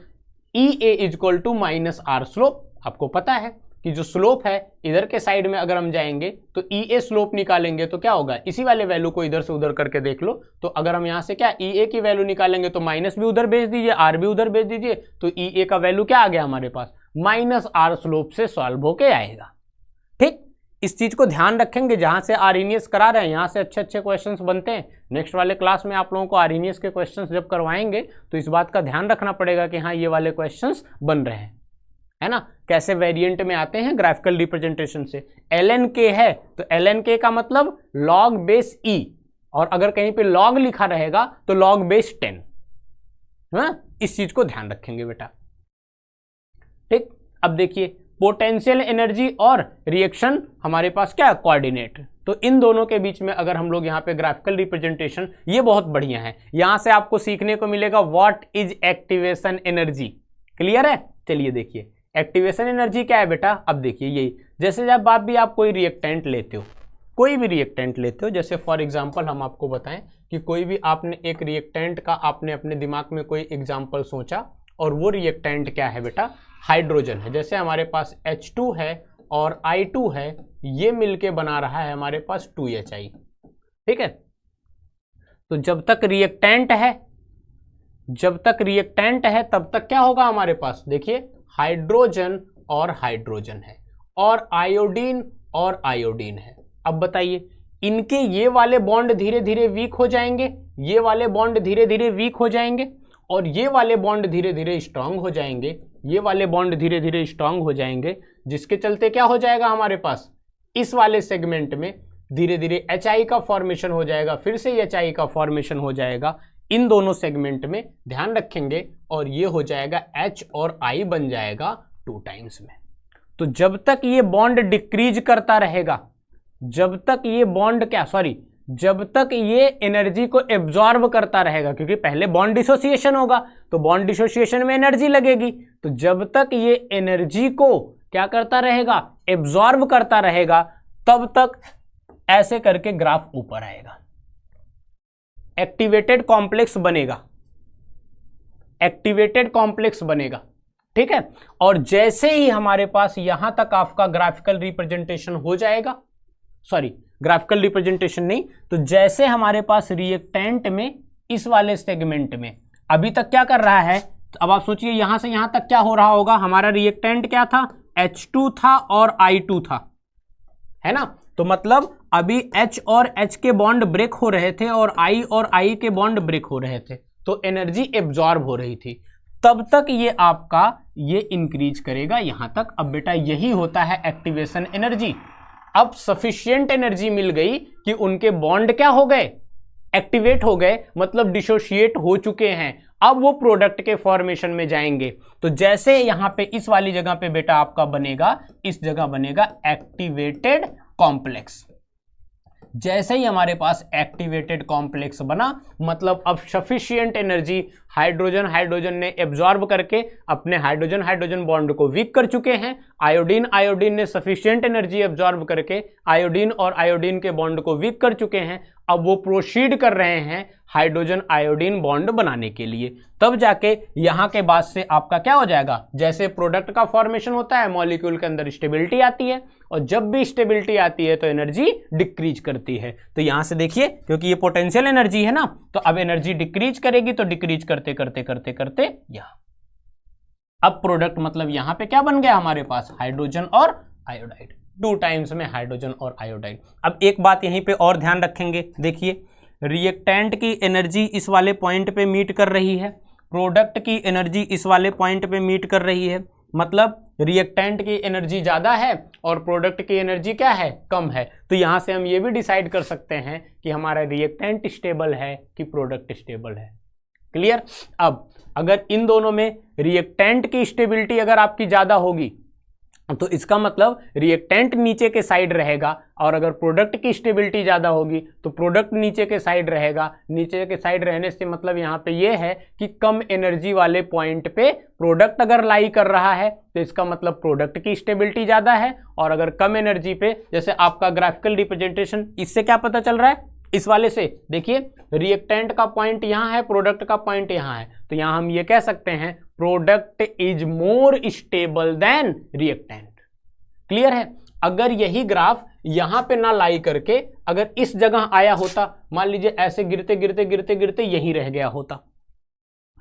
EA equal to minus R slope. आपको पता है कि जो स्लोप है इधर के साइड में अगर हम जाएंगे तो EA स्लोप निकालेंगे तो क्या होगा, इसी वाले वैल्यू को इधर से उधर करके देख लो। तो अगर हम यहां से क्या EA की वैल्यू निकालेंगे तो माइनस भी उधर भेज दीजिए, R भी उधर भेज दीजिए, तो EA का वैल्यू क्या आ गया हमारे पास, माइनस R स्लोप से सॉल्व होके आएगा। ठीक, इस चीज को ध्यान रखेंगे। जहां से आर्हीनियस करा रहे हैं यहां से अच्छे अच्छे क्वेश्चंस बनते हैं। नेक्स्ट वाले क्लास में आप लोगों को आर्हीनियस के क्वेश्चंस जब करवाएंगे तो इस बात का ध्यान रखना पड़ेगा कि हाँ ये वाले क्वेश्चंस बन रहे हैं, है ना, कैसे वेरिएंट में आते हैं ग्राफिकल रिप्रेजेंटेशन से। ln k है तो ln k का मतलब log बेस e, और अगर कहीं पे log लिखा रहेगा तो log बेस 10। हाँ, इस चीज को ध्यान रखेंगे बेटा। ठीक, अब देखिए पोटेंशियल एनर्जी और रिएक्शन हमारे पास क्या है, कोऑर्डिनेट। तो इन दोनों के बीच में अगर हम लोग यहाँ पे ग्राफिकल रिप्रेजेंटेशन, ये बहुत बढ़िया है, यहां से आपको सीखने को मिलेगा what is activation energy. Clear है। चलिए देखिए एक्टिवेशन एनर्जी क्या है बेटा। अब देखिए यही, जैसे जब आप कोई रिएक्टेंट लेते हो, कोई भी रिएक्टेंट लेते हो, जैसे फॉर एग्जांपल हम आपको बताएं कि कोई भी आपने एक रिएक्टेंट का आपने अपने दिमाग में कोई एग्जांपल सोचा, और वो रिएक्टेंट क्या है बेटा, हाइड्रोजन है। जैसे हमारे पास H2 है और I2 है, ये मिलके बना रहा है हमारे पास 2HI। ठीक है। तो जब तक रिएक्टेंट है तब तक क्या होगा हमारे पास, देखिए हाइड्रोजन और हाइड्रोजन है, और आयोडीन और आयोडीन है। अब बताइए इनके ये वाले बॉन्ड धीरे धीरे वीक हो जाएंगे, ये वाले बॉन्ड धीरे धीरे वीक हो जाएंगे, और ये वाले बॉन्ड धीरे धीरे स्ट्रांग हो जाएंगे, ये वाले बॉन्ड धीरे धीरे स्ट्रांग हो जाएंगे, जिसके चलते क्या हो जाएगा हमारे पास, इस वाले सेगमेंट में धीरे धीरे HI का फॉर्मेशन हो जाएगा, फिर से HI का फॉर्मेशन हो जाएगा इन दोनों सेगमेंट में, ध्यान रखेंगे, और ये हो जाएगा H और I बन जाएगा 2 टाइम्स में। तो जब तक ये बॉन्ड डिक्रीज करता रहेगा, जब तक ये एनर्जी को एब्जॉर्ब करता रहेगा, क्योंकि पहले बॉन्ड डिसोसिएशन होगा तो बॉन्ड डिसोसिएशन में एनर्जी लगेगी, तो जब तक ये एनर्जी को क्या करता रहेगा, एब्जॉर्ब करता रहेगा, तब तक ऐसे करके ग्राफ ऊपर आएगा, एक्टिवेटेड कॉम्प्लेक्स बनेगा। ठीक है। और जैसे ही हमारे पास यहां तक आपका ग्राफिकल रिप्रेजेंटेशन हो जाएगा, ग्राफिकल रिप्रेजेंटेशन नहीं, तो जैसे हमारे पास रिएक्टेंट में इस वाले सेगमेंट में अभी तक क्या कर रहा है, तो अब आप सोचिए यहां से यहां तक क्या हो रहा होगा, हमारा रिएक्टेंट क्या था, H2 था और I2 था, है ना। तो मतलब अभी H और H के बॉन्ड ब्रेक हो रहे थे और I और I के बॉन्ड ब्रेक हो रहे थे, तो एनर्जी एब्जॉर्ब हो रही थी। तब तक ये आपका ये इंक्रीज करेगा यहां तक। अब बेटा यही होता है एक्टिवेशन एनर्जी। अब सफिशिएंट एनर्जी मिल गई कि उनके बॉन्ड क्या हो गए, एक्टिवेट हो गए, मतलब डिसोशिएट हो चुके हैं। अब वो प्रोडक्ट के फॉर्मेशन में जाएंगे। तो जैसे यहां पे इस वाली जगह पे बेटा आपका बनेगा, इस जगह बनेगा एक्टिवेटेड कॉम्प्लेक्स। जैसे ही हमारे पास एक्टिवेटेड कॉम्प्लेक्स बना, मतलब अब सफिशिएंट एनर्जी हाइड्रोजन हाइड्रोजन ने एब्जॉर्ब करके अपने हाइड्रोजन हाइड्रोजन बॉन्ड को वीक कर चुके हैं। आयोडीन आयोडीन ने सफिशिएंट एनर्जी एब्जॉर्ब करके आयोडीन और आयोडीन के बॉन्ड को वीक कर चुके हैं। अब वो प्रोसीड कर रहे हैं हाइड्रोजन आयोडीन बॉन्ड बनाने के लिए। तब जाके यहां के बाद से आपका क्या हो जाएगा, जैसे प्रोडक्ट का फॉर्मेशन होता है मॉलिक्यूल के अंदर स्टेबिलिटी आती है, और जब भी स्टेबिलिटी आती है तो एनर्जी डिक्रीज करती है। तो यहां से देखिए, क्योंकि ये पोटेंशियल एनर्जी है ना, तो अब एनर्जी डिक्रीज करेगी, तो डिक्रीज करते करते करते करते यहां अब प्रोडक्ट मतलब यहां पे क्या बन गया हमारे पास, हाइड्रोजन और आयोडाइड, 2 टाइम्स में हाइड्रोजन और आयोडाइड। अब एक बात यहीं पे और ध्यान रखेंगे, देखिए रिएक्टेंट की एनर्जी इस वाले पॉइंट पे मीट कर रही है, प्रोडक्ट की एनर्जी इस वाले पॉइंट पे मीट कर रही है, मतलब रिएक्टेंट की एनर्जी ज़्यादा है और प्रोडक्ट की एनर्जी क्या है, कम है। तो यहाँ से हम ये भी डिसाइड कर सकते हैं कि हमारा रिएक्टेंट स्टेबल है कि प्रोडक्ट स्टेबल है। क्लियर। अब अगर इन दोनों में रिएक्टेंट की स्टेबिलिटी अगर आपकी ज़्यादा होगी तो इसका मतलब रिएक्टेंट नीचे के साइड रहेगा, और अगर प्रोडक्ट की स्टेबिलिटी ज़्यादा होगी तो प्रोडक्ट नीचे के साइड रहेगा। नीचे के साइड रहने से मतलब यहाँ पे ये है कि कम एनर्जी वाले पॉइंट पे प्रोडक्ट अगर लाई कर रहा है तो इसका मतलब प्रोडक्ट की स्टेबिलिटी ज़्यादा है, और अगर कम एनर्जी पे, जैसे आपका ग्राफिकल रिप्रेजेंटेशन इससे क्या पता चल रहा है, इस वाले से देखिए रिएक्टेंट का पॉइंट यहाँ है, प्रोडक्ट का पॉइंट यहाँ है, तो यहाँ हम ये कह सकते हैं product is more stable then reactant. Clear है। अगर यही ग्राफ यहां पे ना लाई करके अगर इस जगह आया होता, मान लीजिए ऐसे गिरते गिरते गिरते गिरते यहीं रह गया होता,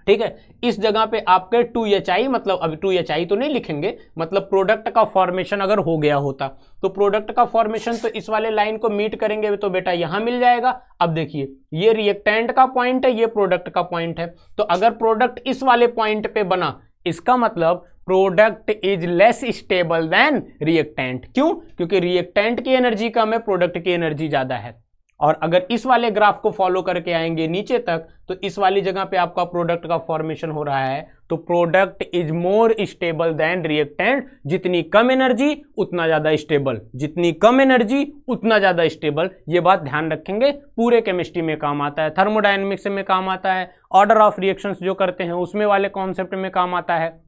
ठीक है, इस जगह पे आपके 2HI, मतलब अभी 2HI तो नहीं लिखेंगे, मतलब प्रोडक्ट का फॉर्मेशन अगर हो गया होता, तो प्रोडक्ट का फॉर्मेशन तो इस वाले लाइन को मीट करेंगे तो बेटा यहां मिल जाएगा। अब देखिए ये रिएक्टेंट का पॉइंट है, ये प्रोडक्ट का पॉइंट है, तो अगर प्रोडक्ट इस वाले पॉइंट पे बना, इसका मतलब product is less stable then reactant. क्यों? क्योंकि रिएक्टेंट की एनर्जी कम है, प्रोडक्ट की एनर्जी ज्यादा है। और अगर इस वाले ग्राफ को फॉलो करके आएंगे नीचे तक, तो इस वाली जगह पे आपका प्रोडक्ट का फॉर्मेशन हो रहा है, तो product is more stable then reactant. जितनी कम एनर्जी उतना ज्यादा स्टेबल, जितनी कम एनर्जी उतना ज्यादा स्टेबल। ये बात ध्यान रखेंगे, पूरे केमिस्ट्री में काम आता है, थर्मोडायनेमिक्स में काम आता है, ऑर्डर ऑफ रिएक्शंस जो करते हैं उसमें वाले कॉन्सेप्ट में काम आता है।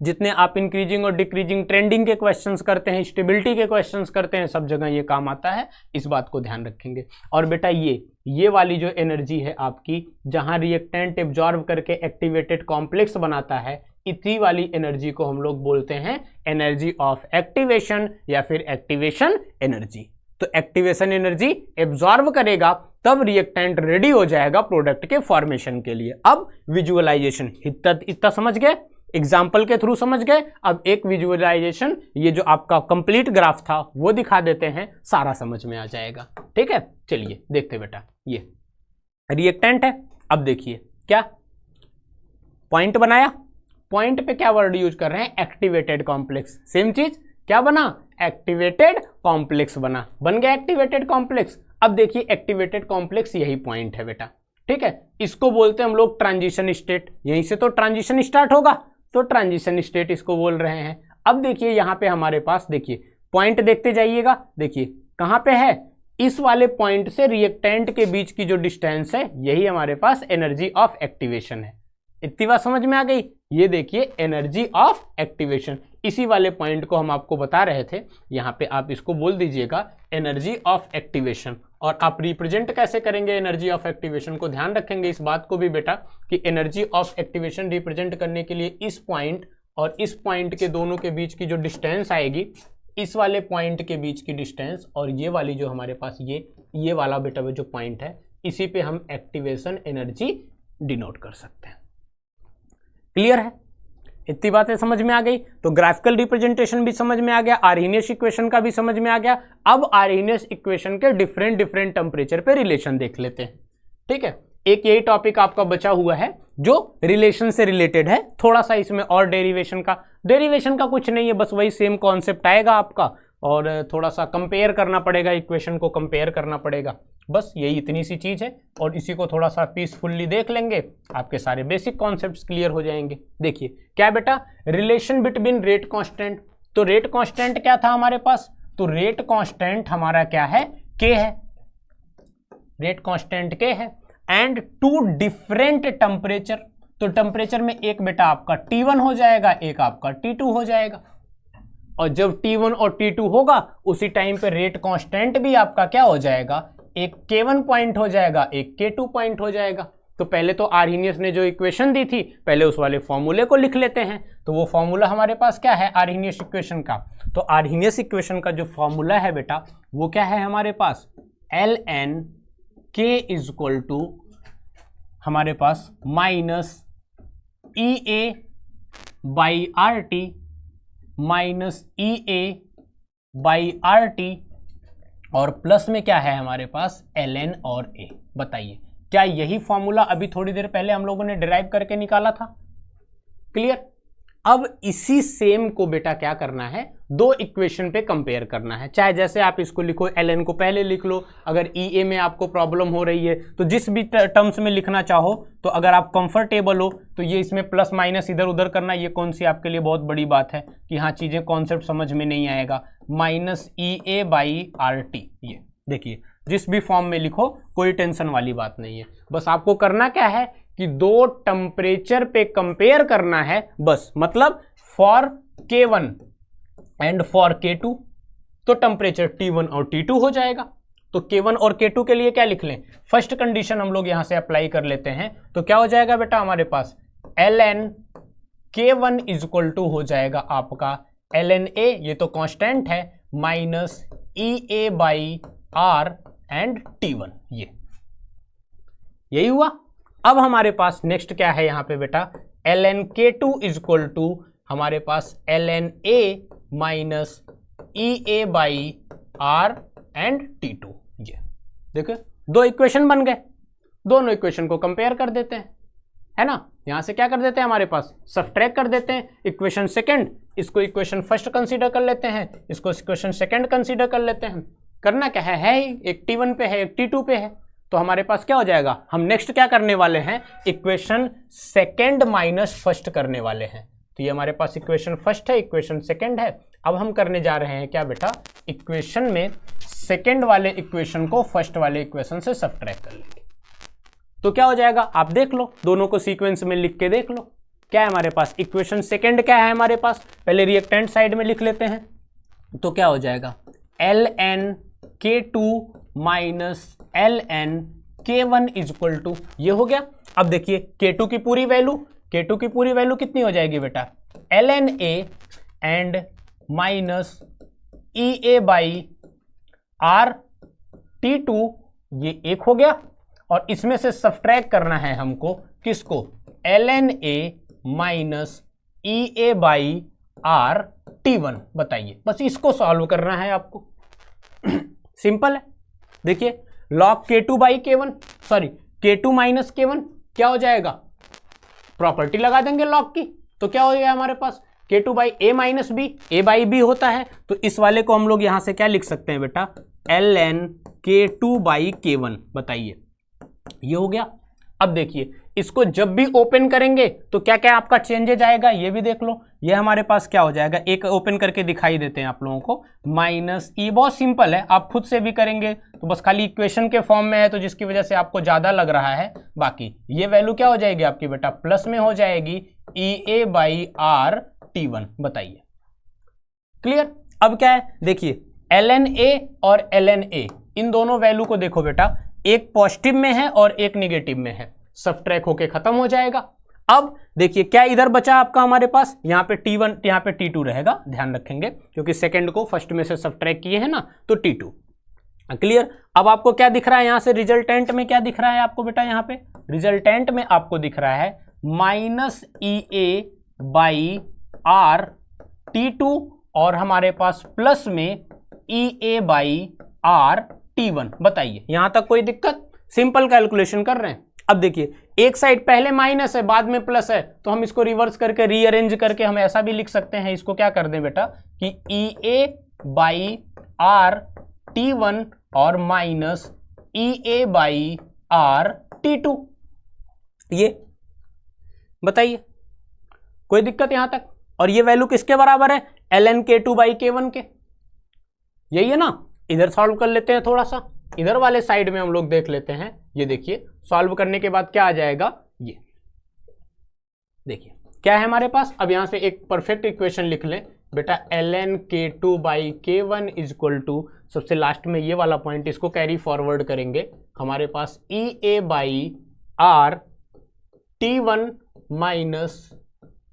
जितने आप इंक्रीजिंग और डिक्रीजिंग ट्रेंडिंग के क्वेश्चंस करते हैं, स्टेबिलिटी के क्वेश्चंस करते हैं, सब जगह ये काम आता है, इस बात को ध्यान रखेंगे। और बेटा ये वाली जो एनर्जी है आपकी, जहां रिएक्टेंट एब्जॉर्ब करके एक्टिवेटेड कॉम्प्लेक्स बनाता है, इतनी वाली एनर्जी को हम लोग बोलते हैं एनर्जी ऑफ एक्टिवेशन या फिर एक्टिवेशन एनर्जी। तो एक्टिवेशन एनर्जी एब्जॉर्ब करेगा तब रिएक्टेंट रेडी हो जाएगा प्रोडक्ट के फॉर्मेशन के लिए। अब विजुअलाइजेशन इतना समझ गए, एग्जाम्पल के थ्रू समझ गए। अब एक विजुअलाइजेशन, ये जो आपका कंप्लीट ग्राफ था वो दिखा देते हैं, सारा समझ में आ जाएगा। ठीक है, चलिए देखते बेटा। ये रिएक्टेंट है, अब देखिए क्या पॉइंट बनाया, पॉइंट पे क्या वर्ड यूज कर रहे हैं, एक्टिवेटेड कॉम्प्लेक्स। सेम चीज क्या बना, एक्टिवेटेड कॉम्प्लेक्स बना, बन गया एक्टिवेटेड कॉम्प्लेक्स। अब देखिए एक्टिवेटेड कॉम्प्लेक्स यही पॉइंट है बेटा, ठीक है, इसको बोलते हैं हम लोग ट्रांजिशन स्टेट। यहीं से तो ट्रांजिशन स्टार्ट होगा, तो ट्रांजिशन स्टेट इसको बोल रहे हैं। अब देखिए यहां पे हमारे पास, देखिए पॉइंट देखते जाइएगा, देखिए कहां पे है, इस वाले पॉइंट से रिएक्टेंट के बीच की जो डिस्टेंस है, यही हमारे पास एनर्जी ऑफ एक्टिवेशन है। इतनी बात समझ में आ गई। ये देखिए एनर्जी ऑफ एक्टिवेशन, इसी वाले पॉइंट को हम आपको बता रहे थे, यहां पे आप इसको बोल दीजिएगा एनर्जी ऑफ एक्टिवेशन। और आप रिप्रेजेंट कैसे करेंगे एनर्जी ऑफ एक्टिवेशन को, ध्यान रखेंगे इस बात को भी बेटा कि एनर्जी ऑफ एक्टिवेशन रिप्रेजेंट करने के लिए इस पॉइंट और इस पॉइंट के दोनों के बीच की जो डिस्टेंस आएगी, इस वाले पॉइंट के बीच की डिस्टेंस और ये वाली जो हमारे पास ये वाला बेटा जो पॉइंट है, इसी पे हम एक्टिवेशन एनर्जी डिनोट कर सकते हैं। क्लियर है। इतनी बातें समझ में आ गई। तो ग्राफिकल रिप्रेजेंटेशन भी समझ में आ गया, आर्हेनियस इक्वेशन का भी समझ में आ गया। अब आर्हेनियस इक्वेशन के डिफरेंट डिफरेंट टेम्परेचर पे रिलेशन देख लेते हैं। ठीक है, एक यही टॉपिक आपका बचा हुआ है जो रिलेशन से रिलेटेड है, थोड़ा सा इसमें और डेरिवेशन का कुछ नहीं है, बस वही सेम कॉन्सेप्ट आएगा आपका, और थोड़ा सा कंपेयर करना पड़ेगा, इक्वेशन को कंपेयर करना पड़ेगा, बस यही इतनी सी चीज है। और इसी को थोड़ा सा पीसफुल्ली देख लेंगे, आपके सारे बेसिक कॉन्सेप्ट्स क्लियर हो जाएंगे। देखिए क्या बेटा, रिलेशन बिटवीन रेट कांस्टेंट। तो रेट कांस्टेंट क्या था हमारे पास, तो रेट कांस्टेंट हमारा क्या है, के है, रेट कांस्टेंट के है, एंड टू डिफरेंट टेम्परेचर। तो टेम्परेचर में एक बेटा आपका T1 हो जाएगा, एक आपका T2 हो जाएगा, और जब T1 और T2 होगा उसी टाइम पे रेट कांस्टेंट भी आपका क्या हो जाएगा, एक K1 पॉइंट हो जाएगा, एक K2 पॉइंट हो जाएगा। तो पहले तो आर्हेनियस ने जो इक्वेशन दी थी, पहले उस वाले फॉर्मूले को लिख लेते हैं। तो वो फॉर्मूला हमारे पास क्या है आर्हेनियस इक्वेशन का, तो आर्हेनियस इक्वेशन का जो फॉर्मूला है बेटा वो क्या है हमारे पास, ln K is equal to हमारे पास minus EA by RT minus EA by RT, और प्लस में क्या है हमारे पास ln और A। बताइए क्या यही फॉर्मूला अभी थोड़ी देर पहले हम लोगों ने डिराइव करके निकाला था, क्लियर। अब इसी सेम को बेटा क्या करना है, दो इक्वेशन पे कंपेयर करना है, चाहे जैसे आप इसको लिखो, ln को पहले लिख लो, अगर EA में आपको प्रॉब्लम हो रही है तो जिस भी टर्म्स में लिखना चाहो, तो अगर आप कंफर्टेबल हो तो ये इसमें प्लस माइनस इधर उधर करना, ये कौन सी आपके लिए बहुत बड़ी बात है कि हाँ चीजें कॉन्सेप्ट समझ में नहीं आएगा, माइनस EA बाई RT। ये देखिए जिस भी फॉर्म में लिखो कोई टेंशन वाली बात नहीं है, बस आपको करना क्या है कि दो टेम्परेचर पे कंपेयर करना है बस, मतलब for K1 and for K2, तो टेम्परेचर T1 और T2 हो जाएगा। तो K1 और K2 के लिए क्या लिख लें, फर्स्ट कंडीशन हम लोग यहां से अप्लाई कर लेते हैं, तो क्या हो जाएगा बेटा हमारे पास ln K1 is equal to हो जाएगा आपका ln A, ये तो कांस्टेंट है, minus EA by R and T1, यही हुआ। अब हमारे पास नेक्स्ट क्या है यहाँ पे बेटा, ln K2 is equal to हमारे पास ln A minus EA by R and T2। ये देखो दो इक्वेशन बन गए, दोनों इक्वेशन को कंपेयर कर देते हैं, है ना। यहां से क्या कर देते हैं हमारे पास, सब्ट्रैक्ट कर देते हैं, इक्वेशन सेकंड इसको इक्वेशन फर्स्ट कंसीडर कर लेते हैं, इसको इक्वेशन सेकंड कंसीडर कर लेते हैं। करना क्या है ही एक T1 पे है एक T2 पे है, तो हमारे पास क्या हो जाएगा, हम नेक्स्ट क्या करने वाले हैं, इक्वेशन सेकंड माइनस फर्स्ट करने वाले हैं। तो ये हमारे पास इक्वेशन फर्स्ट है, इक्वेशन सेकंड है, अब हम करने जा रहे हैं क्या बेटा, इक्वेशन में सेकंड वाले इक्वेशन को फर्स्ट वाले इक्वेशन से सब्ट्रैक्ट कर लेंगे। तो क्या हो जाएगा आप देख लो, दोनों को सीक्वेंस में लिख के देख लो, क्या है हमारे पास इक्वेशन सेकंड क्या है हमारे पास, पहले रिएक्टेंट साइड में लिख लेते हैं, तो क्या हो जाएगा ln K2 minus ln K1 is equal to, ये हो गया। अब देखिए K2 की पूरी वैल्यू कितनी हो जाएगी बेटा, ln A and minus EA by R T2, ये एक हो गया, और इसमें से सब्ट्रैक्ट करना है हमको किसको, ln A minus EA by R T1। बताइए बस इसको सॉल्व करना है आपको सिंपल है। देखिए log K2 by K1, sorry K2 minus K1 क्या हो जाएगा, प्रॉपर्टी लगा देंगे log की, तो क्या हो गया हमारे पास K2 by A minus B, A by B होता है, तो इस वाले को हम लोग यहां से क्या लिख सकते हैं बेटा, ln K2 बाई K1। बताइए ये हो गया। अब देखिए इसको जब भी ओपन करेंगे तो क्या क्या आपका चेंजेज आएगा, ये भी देख लो। ये हमारे पास क्या हो जाएगा, एक ओपन करके दिखाई देते हैं आप लोगों को, माइनस ई, बहुत सिंपल है, आप खुद से भी करेंगे तो बस खाली इक्वेशन के फॉर्म में है तो जिसकी वजह से आपको ज्यादा लग रहा है, बाकी ये वैल्यू क्या हो जाएगी आपकी बेटा, प्लस में हो जाएगी EA बाई R T1। बताइए क्लियर। अब क्या है देखिए ln A और ln A, इन दोनों वैल्यू को देखो बेटा, एक पॉजिटिव में है और एक निगेटिव में है, सब्ट्रैक्ट होके खत्म हो जाएगा। अब देखिए क्या इधर बचा आपका हमारे पास, यहाँ पे T1 यहाँ पे T2 रहेगा, ध्यान रखेंगे क्योंकि सेकंड को फर्स्ट में से सब्ट्रैक्ट किए हैं ना, तो T2 क्लियर। अब आपको क्या दिख रहा है यहाँ से, रिजल्टेंट में क्या दिख रहा है आपको बेटा, यहाँ पे रिजल्टेंट में आपको दिख रहा है minus EA by R T2 और हमारे पास प्लस में EA बाई आर T1। बताइए यहां तक कोई दिक्कत? सिंपल कैलकुलेशन कर रहे हैं। अब देखिए एक साइड पहले माइनस है बाद में प्लस है, तो हम इसको रिवर्स करके रीअरेंज करके हम ऐसा भी लिख सकते हैं। इसको क्या कर दें बेटा कि EA बाई आर T1 और minus EA by R T2। ये बताइए कोई दिक्कत यहां तक? और ये वैल्यू किसके बराबर है? ln K2 बाई K1 के। यही है ना? इधर सॉल्व कर लेते हैं, थोड़ा सा इधर वाले साइड में हम लोग देख लेते हैं। ये देखिए सॉल्व करने के बाद क्या आ जाएगा, ये देखिए क्या है हमारे पास। अब यहां से एक परफेक्ट इक्वेशन लिख लें बेटा, ln K2 by K1 is equal to, सबसे लास्ट में ये वाला पॉइंट इसको कैरी फॉरवर्ड करेंगे, हमारे पास EA by R T1 minus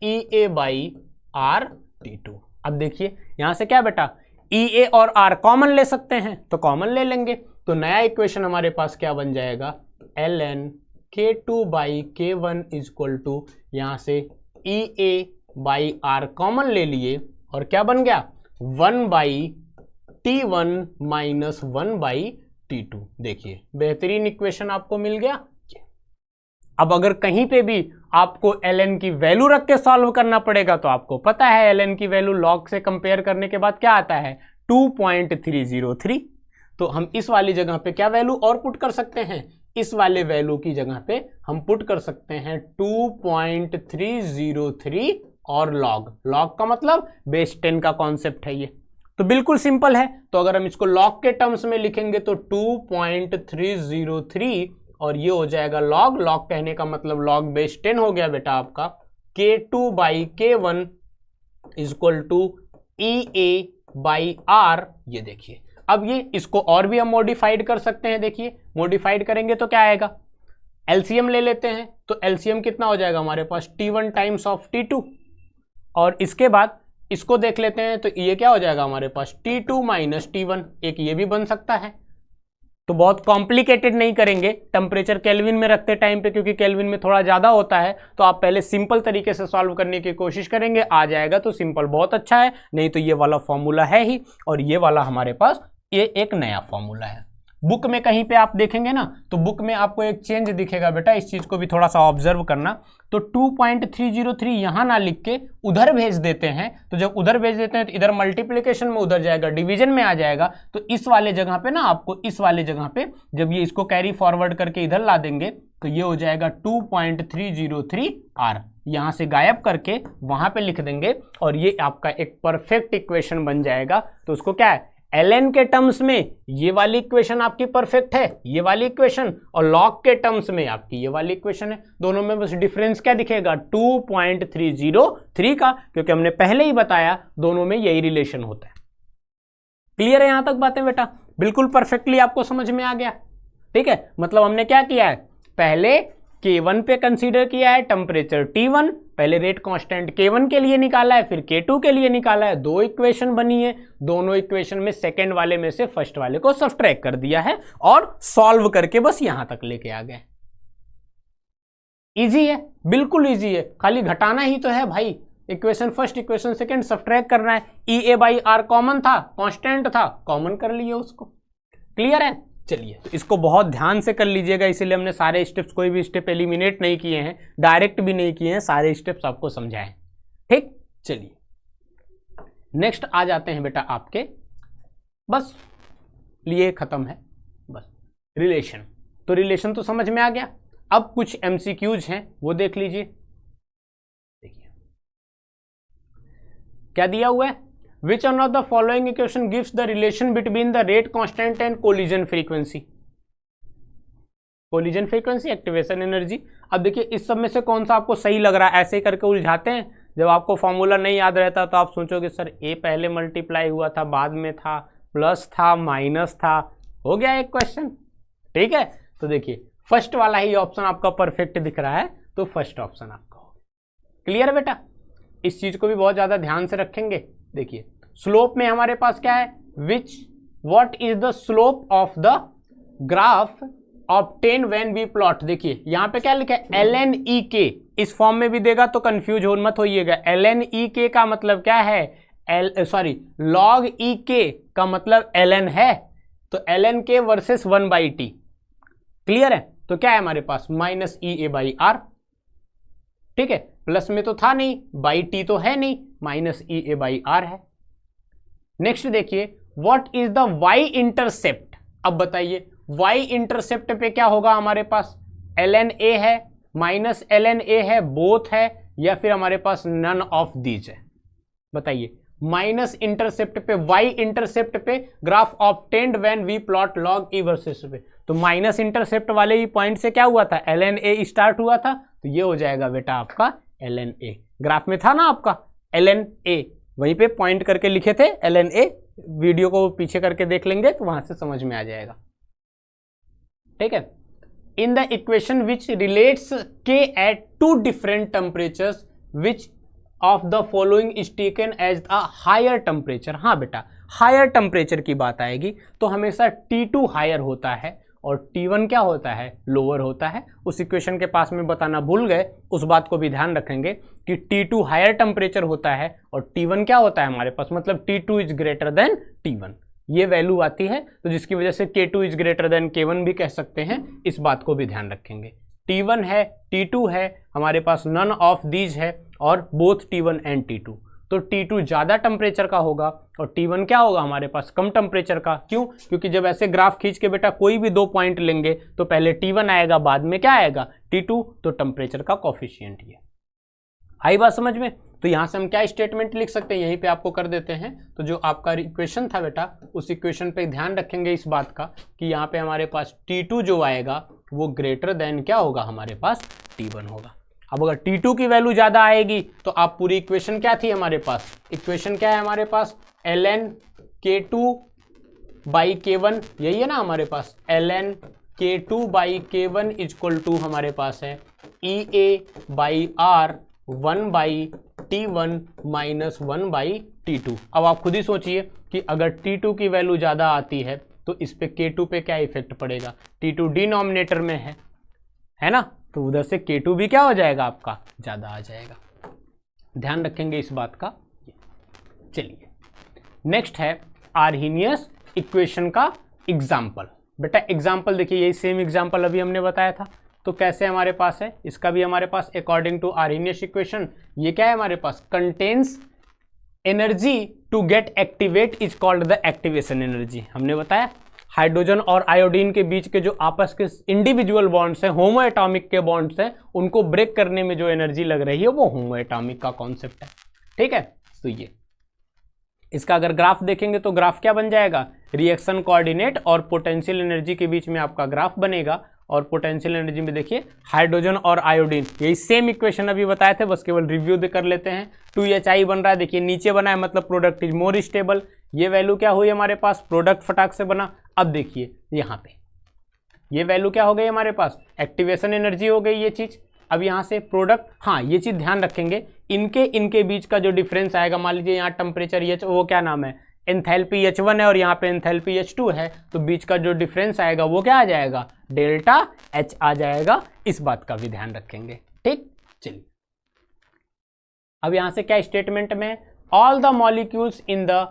EA by R T2। अब देखिए यहां से क्या बेटा, EA और R कॉमन ले सकते हैं तो कॉमन ले लेंगे, तो नया इक्वेशन हमारे पास क्या बन जाएगा, ln K2 by K1 is equal to, यहां से EA बाई R कॉमन ले लिए और क्या बन गया, 1 by T1 minus 1 by T2। देखिए बेहतरीन इक्वेशन आपको मिल गया। अब अगर कहीं पे भी आपको ln की वैल्यू रख के सॉल्व करना पड़ेगा तो आपको पता है ln की वैल्यू log से कंपेयर करने के बाद क्या आता है, 2.303। तो हम इस वाली जगह पे क्या वैल्यू और पुट कर सकते हैं, इस वाले वैल्यू की जगह पे हम पुट कर सकते हैं 2.303 और log का मतलब बेस 10 का कॉन्सेप्ट है ये, तो बिल्कुल सिंपल है। तो अगर हम इसको log के टर्म्स में लिखेंगे तो 2.303 और ये हो जाएगा log कहने का मतलब log बेस 10 हो गया बेटा आपका, K2 by K1 is equal to EA by R. ये देखिए अब ये इसको और भी हम मॉडिफाइड कर सकते हैं। देखिए मॉडिफाइड करेंगे तो क्या आएगा, एलसीएम ले लेते हैं तो एलसीएम कितना हो जाएगा हमारे पास, T1 टाइम्स ऑफ T2, और इसके बाद इसको देख लेते हैं तो ये क्या हो जाएगा हमारे पास, T2 माइनस T1। एक ये भी बन सकता है, तो बहुत कॉम्प्लिकेटेड नहीं करेंगे टेम्परेचर केल्विन में रखते टाइम पे, क्योंकि केल्विन में थोड़ा ज़्यादा होता है, तो आप पहले सिंपल तरीके से सॉल्व करने की कोशिश करेंगे। आ जाएगा तो सिंपल बहुत अच्छा है, नहीं तो ये वाला फॉर्मूला है ही, और ये वाला हमारे पास ये एक नया फॉर्मूला है। बुक में कहीं पे आप देखेंगे ना तो बुक में आपको एक चेंज दिखेगा बेटा, इस चीज़ को भी थोड़ा सा ऑब्जर्व करना। तो 2.303 यहाँ ना लिख के उधर भेज देते हैं, तो जब उधर भेज देते हैं तो इधर मल्टीप्लिकेशन में उधर जाएगा, डिवीजन में आ जाएगा, तो इस वाले जगह पे ना आपको इस वाले जगह पे जब ये इसको कैरी फॉरवर्ड करके इधर ला देंगे तो ये हो जाएगा 2.303R, यहाँ से गायब करके वहाँ पे लिख देंगे और ये आपका एक परफेक्ट इक्वेशन बन जाएगा। तो उसको क्या है, ln के टर्म्स में ये वाली इक्वेशन आपकी परफेक्ट है, ये वाली इक्वेशन, और log के टर्म्स में आपकी ये वाली इक्वेशन है। दोनों में बस डिफरेंस क्या दिखेगा, 2.303 का, क्योंकि हमने पहले ही बताया दोनों में यही रिलेशन होता है। क्लियर है यहां तक बातें बेटा? बिल्कुल परफेक्टली आपको समझ में आ गया। ठीक है, मतलब हमने क्या किया है, पहले K1 पे कंसीडर किया है टेम्परेचर T1, पहले रेट कांस्टेंट K1 के लिए निकाला है, फिर K2 के लिए निकाला है, दो इक्वेशन बनी है, दोनों इक्वेशन में सेकंड वाले में से फर्स्ट वाले को सब्ट्रैक्ट कर दिया है और सॉल्व करके बस यहां तक लेके आ गए। इजी है, बिल्कुल इजी है, खाली घटाना ही तो है भाई। Equation first equation second subtract करना है, EA बाई आर कॉमन था, कांस्टेंट था, कॉमन कर लिए उसको। क्लियर है? चलिए तो इसको बहुत ध्यान से कर लीजिएगा, इसीलिए हमने सारे स्टेप्स, कोई भी स्टेप एलिमिनेट नहीं किए हैं, डायरेक्ट भी नहीं किए हैं, सारे स्टेप्स आपको समझाएं। ठीक, चलिए नेक्स्ट आ जाते हैं बेटा आपके, बस लिए खत्म है, बस रिलेशन। तो रिलेशन तो समझ में आ गया, अब कुछ MCQs हैं वो देख लीजिए। देखिए क्या दिया हुआ है, Which one of the following equation gives the relation between the rate constant and collision frequency? Collision frequency, activation energy। अब देखिए इस सब में से कौन सा आपको सही लग रहा है, ऐसे ही करके उलझाते हैं। जब आपको फॉर्मूला नहीं याद रहता तो आप सोचोगे सर A पहले मल्टीप्लाई हुआ था, बाद में था, प्लस था, माइनस था, हो गया एक क्वेश्चन। ठीक है, तो देखिए फर्स्ट वाला ही ऑप्शन आपका परफेक्ट दिख रहा है, तो फर्स्ट ऑप्शन आपका हो गया। क्लियर बेटा? इस चीज को भी बहुत ज्यादा ध्यान से रखेंगे। देखिए स्लोप में हमारे पास क्या है, what is the slope of the graph obtain when we plot. देखिए यहां पे क्या लिखा है, ln e k, इस फॉर्म में भी देगा तो कंफ्यूज हो मत होइएगा। ln ek का मतलब क्या है, log ek का मतलब ln है, तो ln k versus 1/t। Clear है? तो क्या है हमारे पास माइनस EA/r। ठीक है, प्लस में तो था नहीं, बाई टी तो है नहीं, माइनस EA/r है। नेक्स्ट देखिए, what is the y intercept. अब बताइए y इंटरसेप्ट पे क्या होगा हमारे पास, ln a है माइनस ln a है, बोथ है, या फिर हमारे पास नन ऑफ दीज है। बताइए, माइनस इंटरसेप्ट पे, y इंटरसेप्ट पे graph obtained when we plot log e versus पे, तो माइनस इंटरसेप्ट वाले ही पॉइंट से क्या हुआ था, ln a स्टार्ट हुआ था, तो ये हो जाएगा बेटा आपका ln a। ग्राफ में था ना आपका ln a, वहीं पे पॉइंट करके लिखे थे ln a, वीडियो को पीछे करके देख लेंगे तो वहां से समझ में आ जाएगा। ठीक है, in the equation which relates k at 2 different temperatures which of the following is taken as a higher temperature. हाँ बेटा, हायर टेम्परेचर की बात आएगी तो हमेशा T2 हायर होता है और T1 क्या होता है, लोअर होता है। उस इक्वेशन के पास में बताना भूल गए, उस बात को भी ध्यान रखेंगे कि T2 हायर टेम्परेचर होता है और T1 क्या होता है हमारे पास, मतलब T2 is greater than T1, ये वैल्यू आती है, तो जिसकी वजह से K2 is greater than K1 भी कह सकते हैं। इस बात को भी ध्यान रखेंगे। T1 है, T2 है, हमारे पास नन ऑफ दीज है और बोथ T1 एंड T2, तो T2 ज़्यादा टेम्परेचर का होगा और T1 क्या होगा हमारे पास, कम टेम्परेचर का। क्यों? क्योंकि जब ऐसे ग्राफ खींच के बेटा कोई भी 2 पॉइंट लेंगे तो पहले T1 आएगा, बाद में क्या आएगा, T2, तो टेम्परेचर का कोफिशिएंट ये। आई बात समझ में? तो यहाँ से हम क्या स्टेटमेंट लिख सकते हैं, यहीं पे आपको कर देते हैं। तो जो आपका इक्वेशन था बेटा, उस इक्वेशन पे ध्यान रखेंगे इस बात का कि यहाँ पे हमारे पास T2 जो आएगा वो ग्रेटर देन क्या होगा हमारे पास, T1 होगा। अब अगर T2 की वैल्यू ज़्यादा आएगी तो आप पूरी इक्वेशन क्या थी हमारे पास, इक्वेशन क्या है हमारे पास, ln K2/K1, यही है ना हमारे पास, ln K2/K1 इक्वल टू हमारे पास है EA/R 1/T1 माइनस 1/T2। अब आप खुद ही सोचिए कि अगर T2 की वैल्यू ज़्यादा आती है तो इस पे K2 पे क्या इफेक्ट पड़ेगा, T2 डिनोमिनेटर में है ना, तो उधर से K2 भी क्या हो जाएगा आपका, ज़्यादा आ जाएगा। ध्यान रखेंगे इस बात का। चलिए नेक्स्ट है आर्हीनियस इक्वेशन का एग्जाम्पल। बेटा एग्जाम्पल देखिए, यही सेम एग्जाम्पल अभी हमने बताया था, तो कैसे हमारे पास है, इसका भी हमारे पास अकॉर्डिंग टू आर्हीनियस इक्वेशन ये क्या है हमारे पास, contains energy to get activate is called the activation energy. हमने बताया हाइड्रोजन और आयोडीन के बीच के जो आपस के इंडिविजुअल बॉन्ड्स हैं, होमो एटॉमिक के बॉन्ड्स हैं, उनको ब्रेक करने में जो एनर्जी लग रही है वो होमो एटॉमिक का कॉन्सेप्ट है। ठीक है, तो ये इसका अगर ग्राफ देखेंगे तो ग्राफ क्या बन जाएगा, रिएक्शन कोऑर्डिनेट और पोटेंशियल एनर्जी के बीच में आपका ग्राफ बनेगा। और पोटेंशियल एनर्जी में देखिए हाइड्रोजन और आयोडीन, यही सेम इक्वेशन अभी बताए थे, बस केवल रिव्यू कर लेते हैं। 2HI बन रहा है, देखिए नीचे बना है मतलब प्रोडक्ट इज मोर स्टेबल। ये वैल्यू क्या हुई हमारे पास, प्रोडक्ट फटाक से बना। अब देखिए यहाँ पे ये वैल्यू क्या हो गई हमारे पास, एक्टिवेशन एनर्जी हो गई ये चीज़। अब यहाँ से प्रोडक्ट, हाँ ये चीज़ ध्यान रखेंगे, इनके बीच का जो डिफरेंस आएगा, मान लीजिए यहाँ टेम्परेचर H, वो क्या नाम है, एंथैल्पी H1 है और यहाँ पे एंथैल्पी H2 है, तो बीच का जो डिफरेंस आएगा वो क्या आ जाएगा, डेल्टा H आ जाएगा। इस बात का भी ध्यान रखेंगे। ठीक, चलिए अब यहाँ से क्या स्टेटमेंट में, all the molecules in the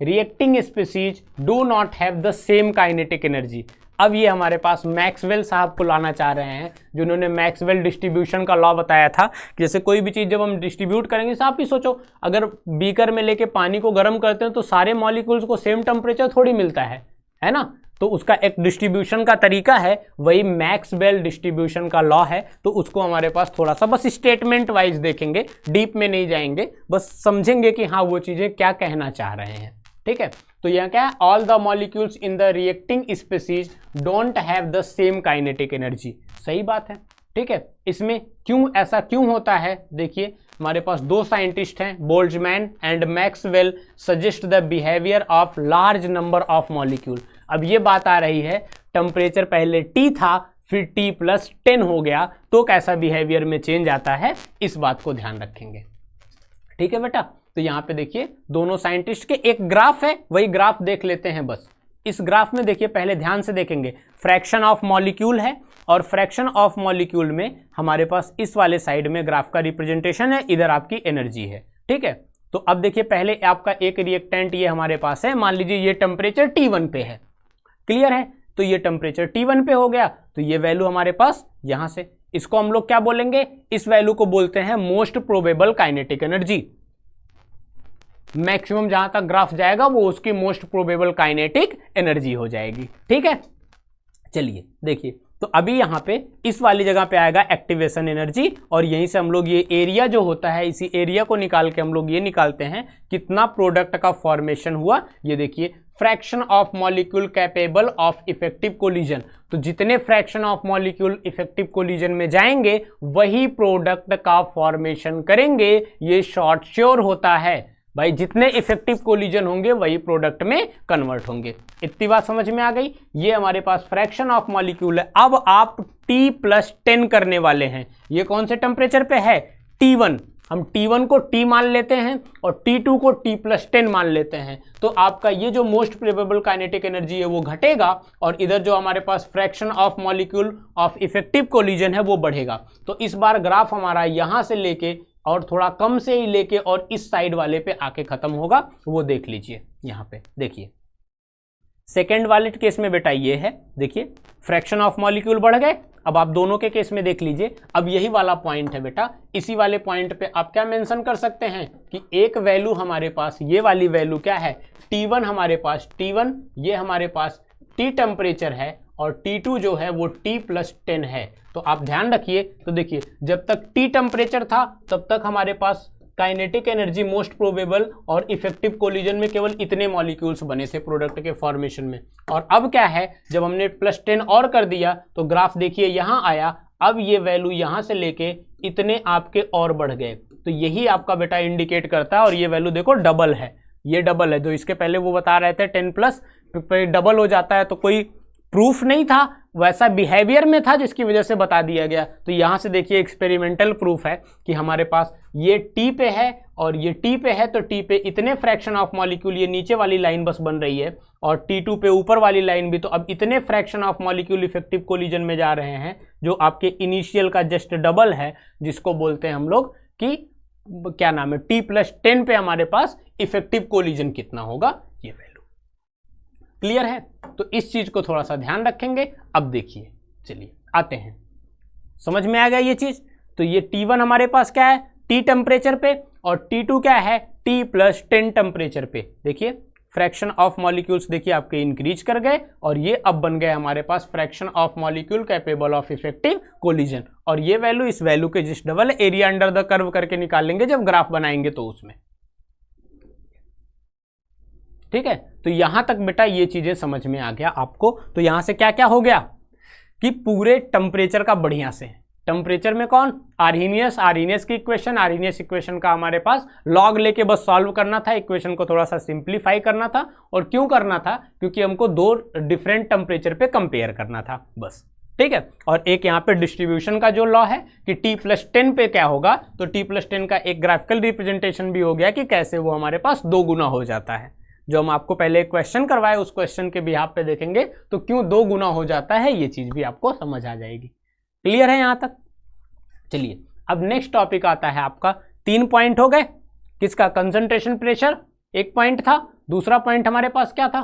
reacting species do not have the same kinetic energy. अब ये हमारे पास मैक्सवेल साहब को लाना चाह रहे हैं, जिन्होंने मैक्सवेल डिस्ट्रीब्यूशन का लॉ बताया था कि जैसे कोई भी चीज़ जब हम डिस्ट्रीब्यूट करेंगे, आप ही सोचो अगर बीकर में लेके पानी को गर्म करते हैं तो सारे मॉलिक्यूल्स को सेम टेम्परेचर थोड़ी मिलता है ना, तो उसका एक डिस्ट्रीब्यूशन का तरीका है, वही मैक्सवेल डिस्ट्रीब्यूशन का लॉ है। तो उसको हमारे पास थोड़ा सा बस स्टेटमेंट वाइज देखेंगे, डीप में नहीं जाएंगे, बस समझेंगे कि हाँ वो चीज़ें क्या कहना चाह रहे हैं। ठीक है, तो यहाँ क्या है, all the molecules in the reacting species don't have the same kinetic energy. सही बात है। ठीक है, इसमें क्यों ऐसा क्यों होता है, देखिए हमारे पास 2 साइंटिस्ट हैं, Boltzmann and Maxwell, suggest the behaviour of large number of molecule. अब ये बात आ रही है, टेम्परेचर पहले T था फिर T+10 हो गया, तो कैसा बिहेवियर में चेंज आता है, इस बात को ध्यान रखेंगे। ठीक है बेटा, तो यहाँ पे देखिए दोनों साइंटिस्ट के एक ग्राफ है, वही ग्राफ देख लेते हैं बस। इस ग्राफ में देखिए पहले ध्यान से देखेंगे, फ्रैक्शन ऑफ मॉलिक्यूल है और फ्रैक्शन ऑफ मॉलिक्यूल में हमारे पास इस वाले साइड में ग्राफ का रिप्रेजेंटेशन है, इधर आपकी एनर्जी है। ठीक है, तो अब देखिए पहले आपका एक रिएक्टेंट ये हमारे पास है, मान लीजिए ये टेम्परेचर T1 पे है, क्लियर है, तो ये टेम्परेचर T1 पे हो गया, तो ये वैल्यू हमारे पास यहां से, इसको हम लोग क्या बोलेंगे, इस वैल्यू को बोलते हैं most probable kinetic energy. Maximum जहां तक ग्राफ जाएगा वो उसकी मोस्ट प्रोबेबल काइनेटिक एनर्जी हो जाएगी। ठीक है, चलिए देखिए, तो अभी यहां पे इस वाली जगह पे आएगा एक्टिवेशन एनर्जी, और यहीं से हम लोग ये एरिया जो होता है, इसी एरिया को निकाल के हम लोग ये निकालते हैं कितना प्रोडक्ट का फॉर्मेशन हुआ। ये देखिए, fraction of molecule capable of effective collision, तो जितने fraction of molecule effective collision में जाएंगे वही प्रोडक्ट का फॉर्मेशन करेंगे, ये शॉर्ट श्योर होता है भाई, जितने इफेक्टिव कोलिजन होंगे वही प्रोडक्ट में कन्वर्ट होंगे। इतनी बात समझ में आ गई। ये हमारे पास फ्रैक्शन ऑफ मॉलिक्यूल है। अब आप T+10 करने वाले हैं, ये कौन से टेम्परेचर पे है, T1, हम T1 को T मान लेते हैं और T2 को T+10 मान लेते हैं, तो आपका ये जो मोस्ट प्रोबेबल काइनेटिक एनर्जी है वो घटेगा, और इधर जो हमारे पास fraction of molecule of effective collision है वो बढ़ेगा। तो इस बार ग्राफ हमारा यहां से लेके और थोड़ा कम से ही लेके और इस साइड वाले पे आके खत्म होगा, वो देख लीजिए। यहां पे देखिए सेकेंड वाले केस में बेटा ये है, देखिए फ्रैक्शन ऑफ मॉलिक्यूल बढ़ गए। अब आप दोनों के केस में देख लीजिए, अब यही वाला पॉइंट है बेटा, इसी वाले पॉइंट पे आप क्या मेंशन कर सकते हैं कि एक वैल्यू हमारे पास, ये वाली वैल्यू क्या है, T1 हमारे पास, T1 ये हमारे पास T टेम्परेचर है, और T2 जो है वो T+10 है। तो आप ध्यान रखिए, तो देखिए जब तक T टेम्परेचर था तब तक हमारे पास काइनेटिक एनर्जी मोस्ट प्रोबेबल और इफेक्टिव कोलिजन में केवल इतने मॉलिक्यूल्स बने थे प्रोडक्ट के फॉर्मेशन में, और अब क्या है, जब हमने +10 और कर दिया तो ग्राफ देखिए यहाँ आया, अब ये वैल्यू यहाँ से लेके इतने आपके और बढ़ गए, तो यही आपका बेटा इंडिकेट करता है। और ये वैल्यू देखो डबल है, ये डबल है, जो इसके पहले वो बता रहे थे 10+ डबल हो जाता है, तो कोई प्रूफ नहीं था, वैसा बिहेवियर में था जिसकी वजह से बता दिया गया। तो यहाँ से देखिए एक्सपेरिमेंटल प्रूफ है कि हमारे पास ये T पे है और ये T पे है, तो T पे इतने फ्रैक्शन ऑफ मॉलिक्यूल, ये नीचे वाली लाइन बस बन रही है, और T2 पे ऊपर वाली लाइन भी, तो अब इतने fraction of molecule effective collision में जा रहे हैं जो आपके इनिशियल का जस्ट डबल है, जिसको बोलते हैं हम लोग कि क्या नाम है, T+10 पे हमारे पास इफेक्टिव कोलिजन कितना होगा, ये वैल्यू क्लियर है। तो इस चीज को थोड़ा सा ध्यान रखेंगे। अब देखिए, चलिए आते हैं, समझ में आ गया ये चीज। तो ये T1 हमारे पास क्या है, T टेम्परेचर पे, और T2 क्या है, T+10 टेम्परेचर पे। देखिए फ्रैक्शन ऑफ मॉलिक्यूल्स देखिए आपके इंक्रीज कर गए, और ये अब बन गए हमारे पास fraction of molecule capable of effective collision, और ये वैल्यू इस वैल्यू के जिस double area under the curve करके निकाल लेंगे जब ग्राफ बनाएंगे तो उसमें। ठीक है, तो यहां तक बेटा ये चीजें समझ में आ गया आपको। तो यहां से क्या क्या हो गया कि पूरे टेम्परेचर का बढ़िया से, टेम्परेचर में कौन, आर्हीनियस की इक्वेशन, आर्हीनियस इक्वेशन का हमारे पास लॉग लेके बस सॉल्व करना था, इक्वेशन को थोड़ा सा सिंप्लीफाई करना था। और क्यों करना था, क्योंकि हमको दो डिफरेंट टेम्परेचर पे कंपेयर करना था बस। ठीक है, और एक यहाँ पे डिस्ट्रीब्यूशन का जो लॉ है कि T+10 पे क्या होगा, तो T+10 का एक ग्राफिकल रिप्रेजेंटेशन भी हो गया कि कैसे वो हमारे पास 2 गुना हो जाता है। जो हम आपको पहले एक क्वेश्चन करवाए उस क्वेश्चन के बिहाफ पे देखेंगे तो क्यों 2 गुना हो जाता है, ये चीज भी आपको समझ आ जाएगी। क्लियर है यहां तक। चलिए अब नेक्स्ट टॉपिक आता है आपका, 3 पॉइंट हो गए, किसका, कंसंट्रेशन प्रेशर 1 पॉइंट था, दूसरा पॉइंट हमारे पास क्या था,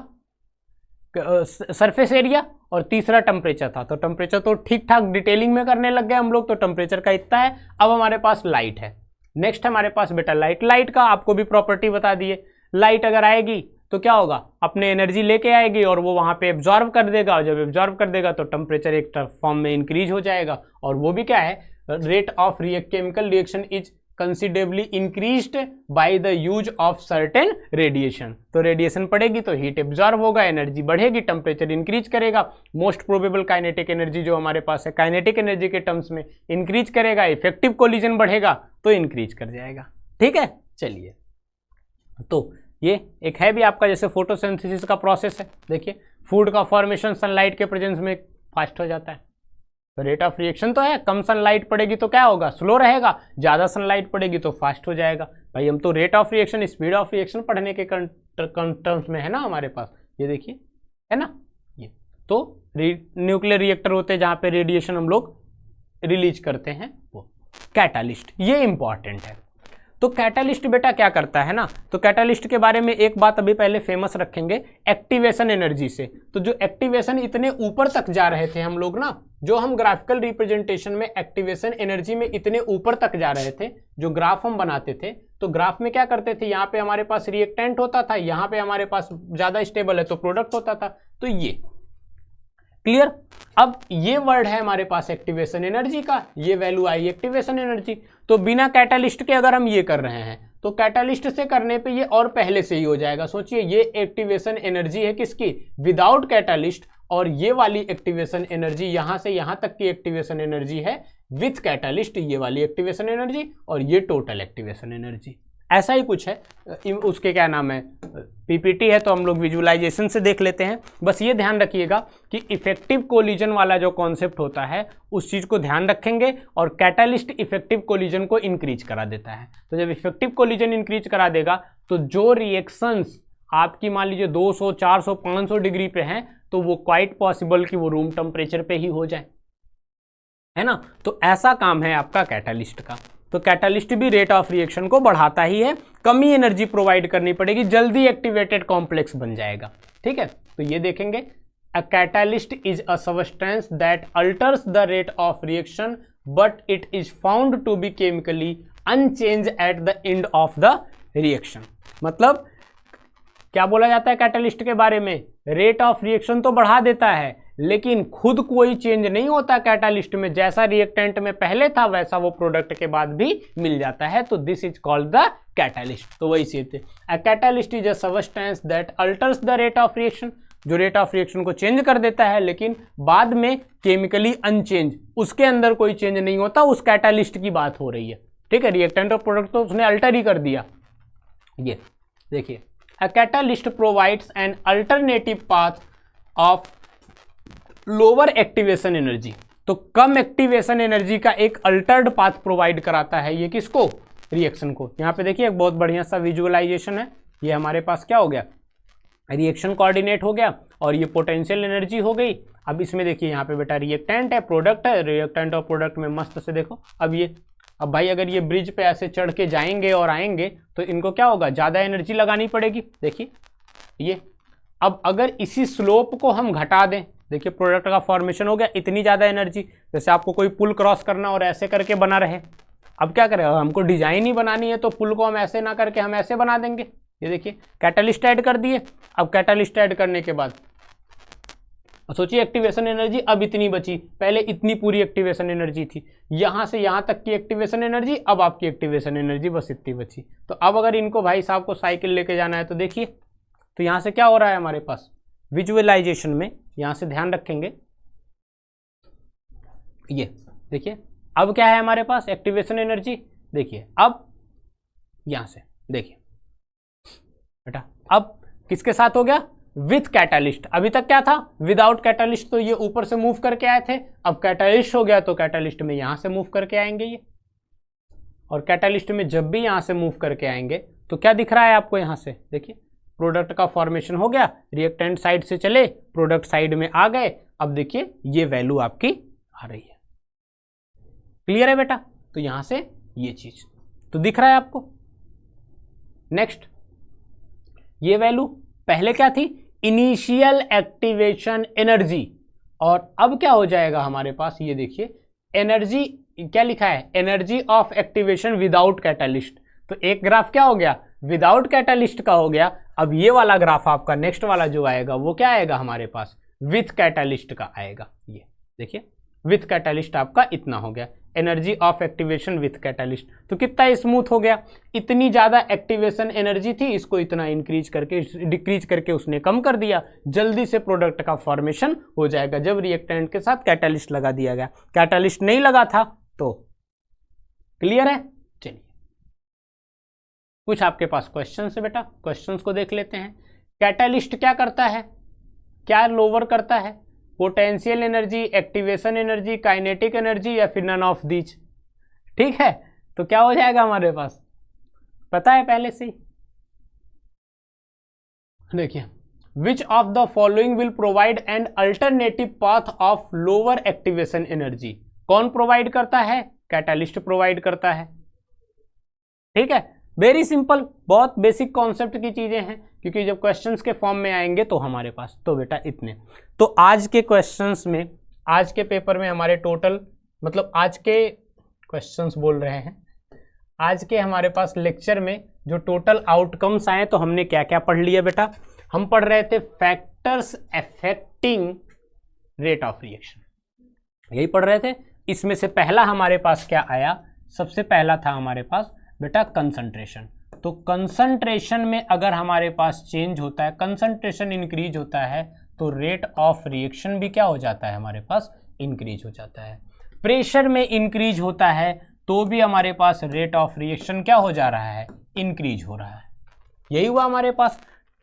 सरफेस एरिया, और तीसरा टेम्परेचर था। तो टेम्परेचर तो ठीक ठाक डिटेलिंग में करने लग गए हम लोग, तो टेम्परेचर का इतना है। अब हमारे पास लाइट है, नेक्स्ट हमारे पास बेटा लाइट का आपको भी प्रॉपर्टी बता दिए। लाइट अगर आएगी तो क्या होगा, अपने एनर्जी लेके आएगी और वो वहां पे एब्जॉर्व कर देगा, और जब एब्जॉर्व कर देगा तो टेम्परेचर एक फॉर्म में इंक्रीज हो जाएगा, और वो भी क्या है, rate of chemical reaction is considerably increased by the use of certain radiation. तो रेडिएशन पड़ेगी तो हीट एब्जॉर्व होगा, एनर्जी बढ़ेगी, टेम्परेचर इंक्रीज करेगा, मोस्ट प्रोबेबल काइनेटिक एनर्जी जो हमारे पास है काइनेटिक एनर्जी के टर्म्स में इंक्रीज करेगा, इफेक्टिव कोलिजन बढ़ेगा तो इंक्रीज कर जाएगा। ठीक है, चलिए तो ये एक है भी आपका जैसे फोटोसिंथेसिस का प्रोसेस है। देखिए फूड का फॉर्मेशन सनलाइट के प्रेजेंस में फास्ट हो जाता है, तो रेट ऑफ रिएक्शन तो है, कम सनलाइट पड़ेगी तो क्या होगा, स्लो रहेगा, ज़्यादा सनलाइट पड़ेगी तो फास्ट हो जाएगा। भाई हम तो rate of reaction, speed of reaction पढ़ने के टर्म्स में है ना हमारे पास, ये देखिए है ना, ये तो न्यूक्लियर रिएक्टर होते हैं जहां पे रेडिएशन हम लोग रिलीज करते हैं वो कैटालिस्ट, ये इंपॉर्टेंट है। तो कैटालिस्ट बेटा क्या करता है ना, तो कैटालिस्ट के बारे में एक बात अभी पहले फेमस रखेंगे, एक्टिवेशन एनर्जी से। तो जो एक्टिवेशन इतने ऊपर तक जा रहे थे हम लोग ना, जो हम ग्राफिकल रिप्रेजेंटेशन में एक्टिवेशन एनर्जी में इतने ऊपर तक जा रहे थे, जो ग्राफ हम बनाते थे, तो ग्राफ में क्या करते थे, यहाँ पे हमारे पास रिएक्टेंट होता था, यहाँ पे हमारे पास ज्यादा स्टेबल है तो प्रोडक्ट होता था। तो ये क्लियर। अब ये वर्ड है हमारे पास एक्टिवेशन एनर्जी का, ये वैल्यू आई एक्टिवेशन एनर्जी। तो बिना कैटालिस्ट के अगर हम ये कर रहे हैं तो कैटालिस्ट से करने पे ये और पहले से ही हो जाएगा। सोचिए ये एक्टिवेशन एनर्जी है किसकी, विदाउट कैटालिस्ट, और ये वाली एक्टिवेशन एनर्जी यहां से यहां तक की एक्टिवेशन एनर्जी है विथ कैटालिस्ट, ये वाली एक्टिवेशन एनर्जी, और ये टोटल एक्टिवेशन एनर्जी। ऐसा ही कुछ है, उसके क्या नाम है, पीपीटी है तो हम लोग विजुअलाइजेशन से देख लेते हैं। बस ये ध्यान रखिएगा कि इफेक्टिव कोलिजन वाला जो कॉन्सेप्ट होता है उस चीज़ को ध्यान रखेंगे, और कैटालिस्ट इफेक्टिव कोलिजन को इंक्रीज करा देता है। तो जब इफेक्टिव कोलिजन इंक्रीज करा देगा तो जो रिएक्शंस आपकी मान लीजिए 200, 400, 500 डिग्री पे हैं, तो वो क्वाइट पॉसिबल कि वो रूम टेम्परेचर पे ही हो जाए, है ना। तो ऐसा काम है आपका कैटालिस्ट का। तो कैटालिस्ट भी रेट ऑफ रिएक्शन को बढ़ाता ही है, कम ही एनर्जी प्रोवाइड करनी पड़ेगी, जल्दी एक्टिवेटेड कॉम्प्लेक्स बन जाएगा। ठीक है, तो ये देखेंगे, a catalyst is a substance that alters the rate of reaction but it is found to be chemically unchanged at the end of the reaction. मतलब क्या बोला जाता है कैटालिस्ट के बारे में, रेट ऑफ रिएक्शन तो बढ़ा देता है लेकिन खुद कोई चेंज नहीं होता कैटालिस्ट में, जैसा रिएक्टेंट में पहले था वैसा वो प्रोडक्ट के बाद भी मिल जाता है। तो this is called the catalyst. तो वही चीज है, a catalyst is a substance that alters the rate of reaction, जो रेट ऑफ रिएक्शन को चेंज कर देता है लेकिन बाद में केमिकली अनचेंज, उसके अंदर कोई चेंज नहीं होता, उस कैटालिस्ट की बात हो रही है। ठीक है, रिएक्टेंट और प्रोडक्ट तो उसने अल्टर ही कर दिया। ये देखिए, a catalyst provides an alternative path of lower activation energy. तो कम एक्टिवेशन एनर्जी का एक अल्टर्ड पाथ प्रोवाइड कराता है ये किसको, रिएक्शन को। यहाँ पे देखिए एक बहुत बढ़िया सा विजुअलाइजेशन है, ये हमारे पास क्या हो गया, रिएक्शन कोऑर्डिनेट हो गया और ये पोटेंशियल एनर्जी हो गई। अब इसमें देखिए यहाँ पे बेटा रिएक्टेंट है, प्रोडक्ट है, रिएक्टेंट और प्रोडक्ट में मस्त से देखो। अब भाई अगर ये ब्रिज पे ऐसे चढ़ के जाएंगे और आएंगे तो इनको क्या होगा, ज़्यादा एनर्जी लगानी पड़ेगी। देखिए ये, अब अगर इसी स्लोप को हम घटा दें, देखिए प्रोडक्ट का फॉर्मेशन हो गया, इतनी ज़्यादा एनर्जी, जैसे आपको कोई पुल क्रॉस करना और ऐसे करके बना रहे, अब क्या करें, हमको डिजाइन ही बनानी है तो पुल को हम ऐसे ना करके हम ऐसे बना देंगे। ये देखिए कैटालिस्ट ऐड कर दिए। अब कैटालिस्ट ऐड करने के बाद सोचिए एक्टिवेशन एनर्जी अब इतनी बची, पहले इतनी पूरी एक्टिवेशन एनर्जी थी, यहाँ से यहाँ तक की एक्टिवेशन एनर्जी, अब आपकी एक्टिवेशन एनर्जी बस इतनी बची। तो अब अगर इनको भाई साहब को साइकिल लेके जाना है तो देखिए, तो यहाँ से क्या हो रहा है हमारे पास विजुअलाइजेशन में, यहाँ से ध्यान रखेंगे, ये देखिए अब क्या है हमारे पास एक्टिवेशन एनर्जी। देखिए अब यहाँ से देखिए बेटा, अब किसके साथ हो गया, विथ कैटालिस्ट। अभी तक क्या था, विदाउट कैटालिस्ट, तो ये ऊपर से मूव करके आए थे, अब कैटालिस्ट हो गया तो कैटालिस्ट में यहां से मूव करके आएंगे ये, और कैटालिस्ट में जब भी यहां से मूव करके आएंगे तो क्या दिख रहा है आपको, यहां से देखिए प्रोडक्ट का फॉर्मेशन हो गया, रिएक्टेंट साइड से चले प्रोडक्ट साइड में आ गए। अब देखिए ये वैल्यू आपकी आ रही है, क्लियर है बेटा। तो यहां से ये चीज तो दिख रहा है आपको। नेक्स्ट, ये वैल्यू पहले क्या थी, इनिशियल एक्टिवेशन एनर्जी, और अब क्या हो जाएगा हमारे पास, ये देखिए एनर्जी क्या लिखा है, energy of activation without catalyst. तो एक ग्राफ क्या हो गया, विदाउट कैटालिस्ट का हो गया। अब ये वाला ग्राफ आपका नेक्स्ट वाला जो आएगा वो क्या आएगा हमारे पास, विथ कैटालिस्ट का आएगा। ये देखिए विथ कैटालिस्ट आपका इतना हो गया, energy of activation with catalyst. तो कितना स्मूथ हो गया, इतनी ज़्यादा एक्टिवेशन एनर्जी थी, इसको इतना इंक्रीज करके डिक्रीज करके उसने कम कर दिया, जल्दी से प्रोडक्ट का फॉर्मेशन हो जाएगा जब रिएक्टेंट के साथ कैटालिस्ट लगा दिया गया। कैटालिस्ट नहीं लगा था तो क्लियर है। चलिए कुछ आपके पास क्वेश्चन है बेटा, क्वेश्चंस को देख लेते हैं। कैटालिस्ट क्या करता है, क्या लोअर करता है, potential energy, activation energy, kinetic energy, या फिर नन ऑफ दीज। ठीक है, तो क्या हो जाएगा हमारे पास, पता है पहले से ही। देखिए विच of the following will provide an alternative path of lower activation energy. कौन प्रोवाइड करता है? कैटालिस्ट प्रोवाइड करता है। ठीक है, वेरी सिंपल, बहुत बेसिक कॉन्सेप्ट की चीजें हैं, क्योंकि जब क्वेश्चंस के फॉर्म में आएंगे तो हमारे पास, तो बेटा इतने। तो आज के क्वेश्चंस में, आज के पेपर में हमारे टोटल, मतलब आज के क्वेश्चंस बोल रहे हैं, आज के हमारे पास लेक्चर में जो टोटल आउटकम्स आए, तो हमने क्या क्या पढ़ लिया बेटा? हम पढ़ रहे थे factors affecting rate of reaction, यही पढ़ रहे थे। इसमें से पहला हमारे पास क्या आया? सबसे पहला था हमारे पास बेटा कंसंट्रेशन। तो कंसंट्रेशन में अगर हमारे पास चेंज होता है, कंसंट्रेशन इंक्रीज होता है, तो रेट ऑफ रिएक्शन भी क्या हो जाता है? हमारे पास इंक्रीज हो जाता है। प्रेशर में इंक्रीज होता है तो भी हमारे पास रेट ऑफ रिएक्शन क्या हो जा रहा है? इंक्रीज हो रहा है। यही हुआ हमारे पास।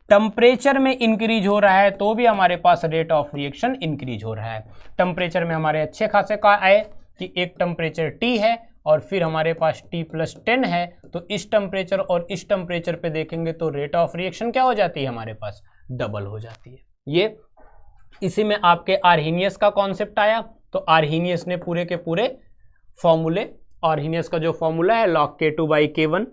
टेम्परेचर में इंक्रीज हो रहा है तो भी हमारे पास रेट ऑफ रिएक्शन इंक्रीज हो रहा है। टेम्परेचर में हमारे अच्छे खासे का आए कि एक टेम्परेचर T है और फिर हमारे पास T+10 है, तो इस टेम्परेचर और इस टेम्परेचर पे देखेंगे तो रेट ऑफ रिएक्शन क्या हो जाती है? हमारे पास डबल हो जाती है। ये इसी में आपके आर्हीनियस का कॉन्सेप्ट आया। तो आर्हीनियस ने पूरे के पूरे फॉर्मूले, आर्हीनियस का जो फॉर्मूला है log K2/K1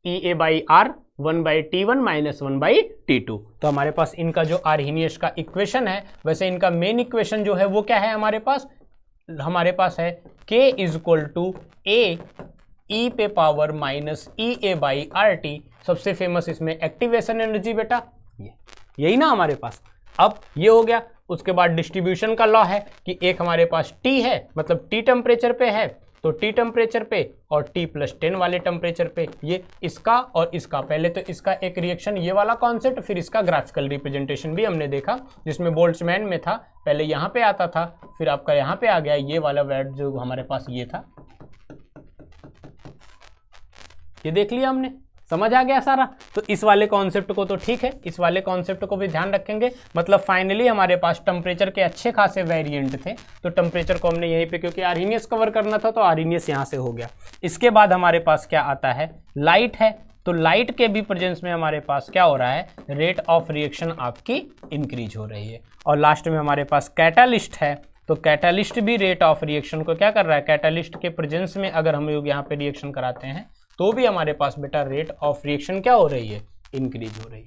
EA/R 1/T1 - 1/T2। तो हमारे पास इनका जो आर्हीनियस का इक्वेशन है, वैसे इनका मेन इक्वेशन जो है वो क्या है हमारे पास? हमारे पास है K = A e⁻ EA/RT। सबसे फेमस इसमें एक्टिवेशन एनर्जी बेटा यही ना हमारे पास। अब ये हो गया। उसके बाद डिस्ट्रीब्यूशन का लॉ है कि एक हमारे पास T है, मतलब T टेम्परेचर पे है, तो T टेम्परेचर पे और T+10 वाले टेम्परेचर पे, ये इसका और इसका, पहले तो इसका एक रिएक्शन ये वाला कॉन्सेप्ट, फिर इसका ग्राफिकल रिप्रेजेंटेशन भी हमने देखा, जिसमें बोल्ट्जमैन में था, पहले यहाँ पे आता था, फिर आपका यहाँ पे आ गया ये वाला वर्ड जो हमारे पास ये था, ये देख लिया हमने, समझ आ गया सारा। तो इस वाले कॉन्सेप्ट को तो ठीक है, इस वाले कॉन्सेप्ट को भी ध्यान रखेंगे। मतलब फाइनली हमारे पास टेम्परेचर के अच्छे खासे वेरिएंट थे, तो टेम्परेचर को हमने यहीं पे, क्योंकि आर्हीनियस कवर करना था, तो आर्हीनियस यहाँ से हो गया। इसके बाद हमारे पास क्या आता है? लाइट है। तो लाइट के भी प्रेजेंस में हमारे पास क्या हो रहा है? रेट ऑफ रिएक्शन आपकी इंक्रीज हो रही है। और लास्ट में हमारे पास कैटालिस्ट है। तो कैटालिस्ट भी रेट ऑफ रिएक्शन को क्या कर रहा है? कैटालिस्ट के प्रेजेंस में अगर हम लोग यहाँ पे रिएक्शन कराते हैं तो भी हमारे पास बेटा रेट ऑफ रिएक्शन क्या हो रही है? इंक्रीज हो रही है।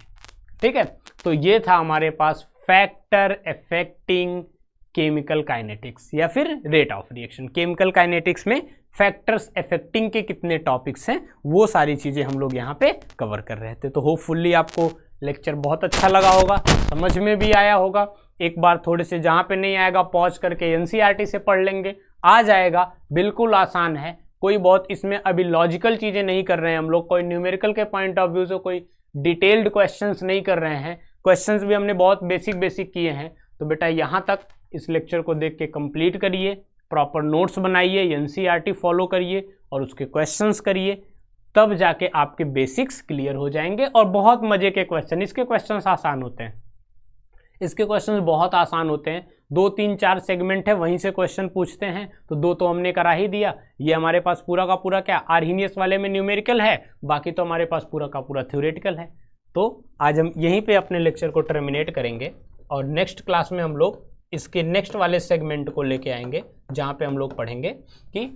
ठीक है, तो ये था हमारे पास फैक्टर अफेक्टिंग केमिकल काइनेटिक्स या फिर rate of reaction. Chemical kinetics में फैक्टर्स अफेक्टिंग के कितने टॉपिक्स हैं, वो सारी चीजें हम लोग यहाँ पे कवर कर रहे थे। तो होपफुली आपको लेक्चर बहुत अच्छा लगा होगा, समझ में भी आया होगा। एक बार थोड़े से जहाँ पे नहीं आएगा पॉज करके एनसीईआरटी से पढ़ लेंगे, आ जाएगा, बिल्कुल आसान है। कोई बहुत इसमें अभी लॉजिकल चीज़ें नहीं कर रहे हैं हम लोग, कोई न्यूमेरिकल के पॉइंट ऑफ व्यू से कोई डिटेल्ड क्वेश्चंस नहीं कर रहे हैं। क्वेश्चंस भी हमने बहुत बेसिक किए हैं। तो बेटा यहाँ तक इस लेक्चर को देख के कंप्लीट करिए, प्रॉपर नोट्स बनाइए, एनसीईआरटी फॉलो करिए और उसके क्वेश्चंस करिए, तब जाके आपके बेसिक्स क्लियर हो जाएंगे। और बहुत मजे के क्वेश्चन, इसके क्वेश्चंस आसान होते हैं, इसके क्वेश्चंस बहुत आसान होते हैं। 2, 3, 4 सेगमेंट है, वहीं से क्वेश्चन पूछते हैं। तो 2 तो हमने करा ही दिया। ये हमारे पास पूरा का पूरा क्या आर्हीनियस वाले में न्यूमेरिकल है, बाकी तो हमारे पास पूरा का पूरा थ्योरेटिकल है। तो आज हम यहीं पे अपने लेक्चर को टर्मिनेट करेंगे और नेक्स्ट क्लास में हम लोग इसके नेक्स्ट वाले सेगमेंट को लेके आएंगे, जहाँ पे हम लोग पढ़ेंगे कि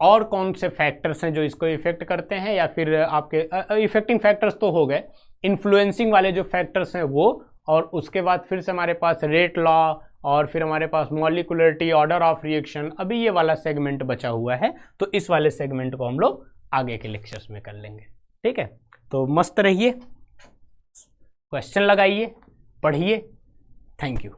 और कौन से फैक्टर्स हैं जो इसको इफेक्ट करते हैं, या फिर आपके इफेक्टिंग फैक्टर्स तो हो गए, इन्फ्लुएंसिंग वाले जो फैक्टर्स हैं वो, और उसके बाद फिर से हमारे पास रेट लॉ, और फिर हमारे पास मॉलिक्यूलरिटी, ऑर्डर ऑफ रिएक्शन। अभी ये वाला सेगमेंट बचा हुआ है, तो इस वाले सेगमेंट को हम लोग आगे के लेक्चर्स में कर लेंगे। ठीक है, तो मस्त रहिए, क्वेश्चन लगाइए, पढ़िए। Thank you.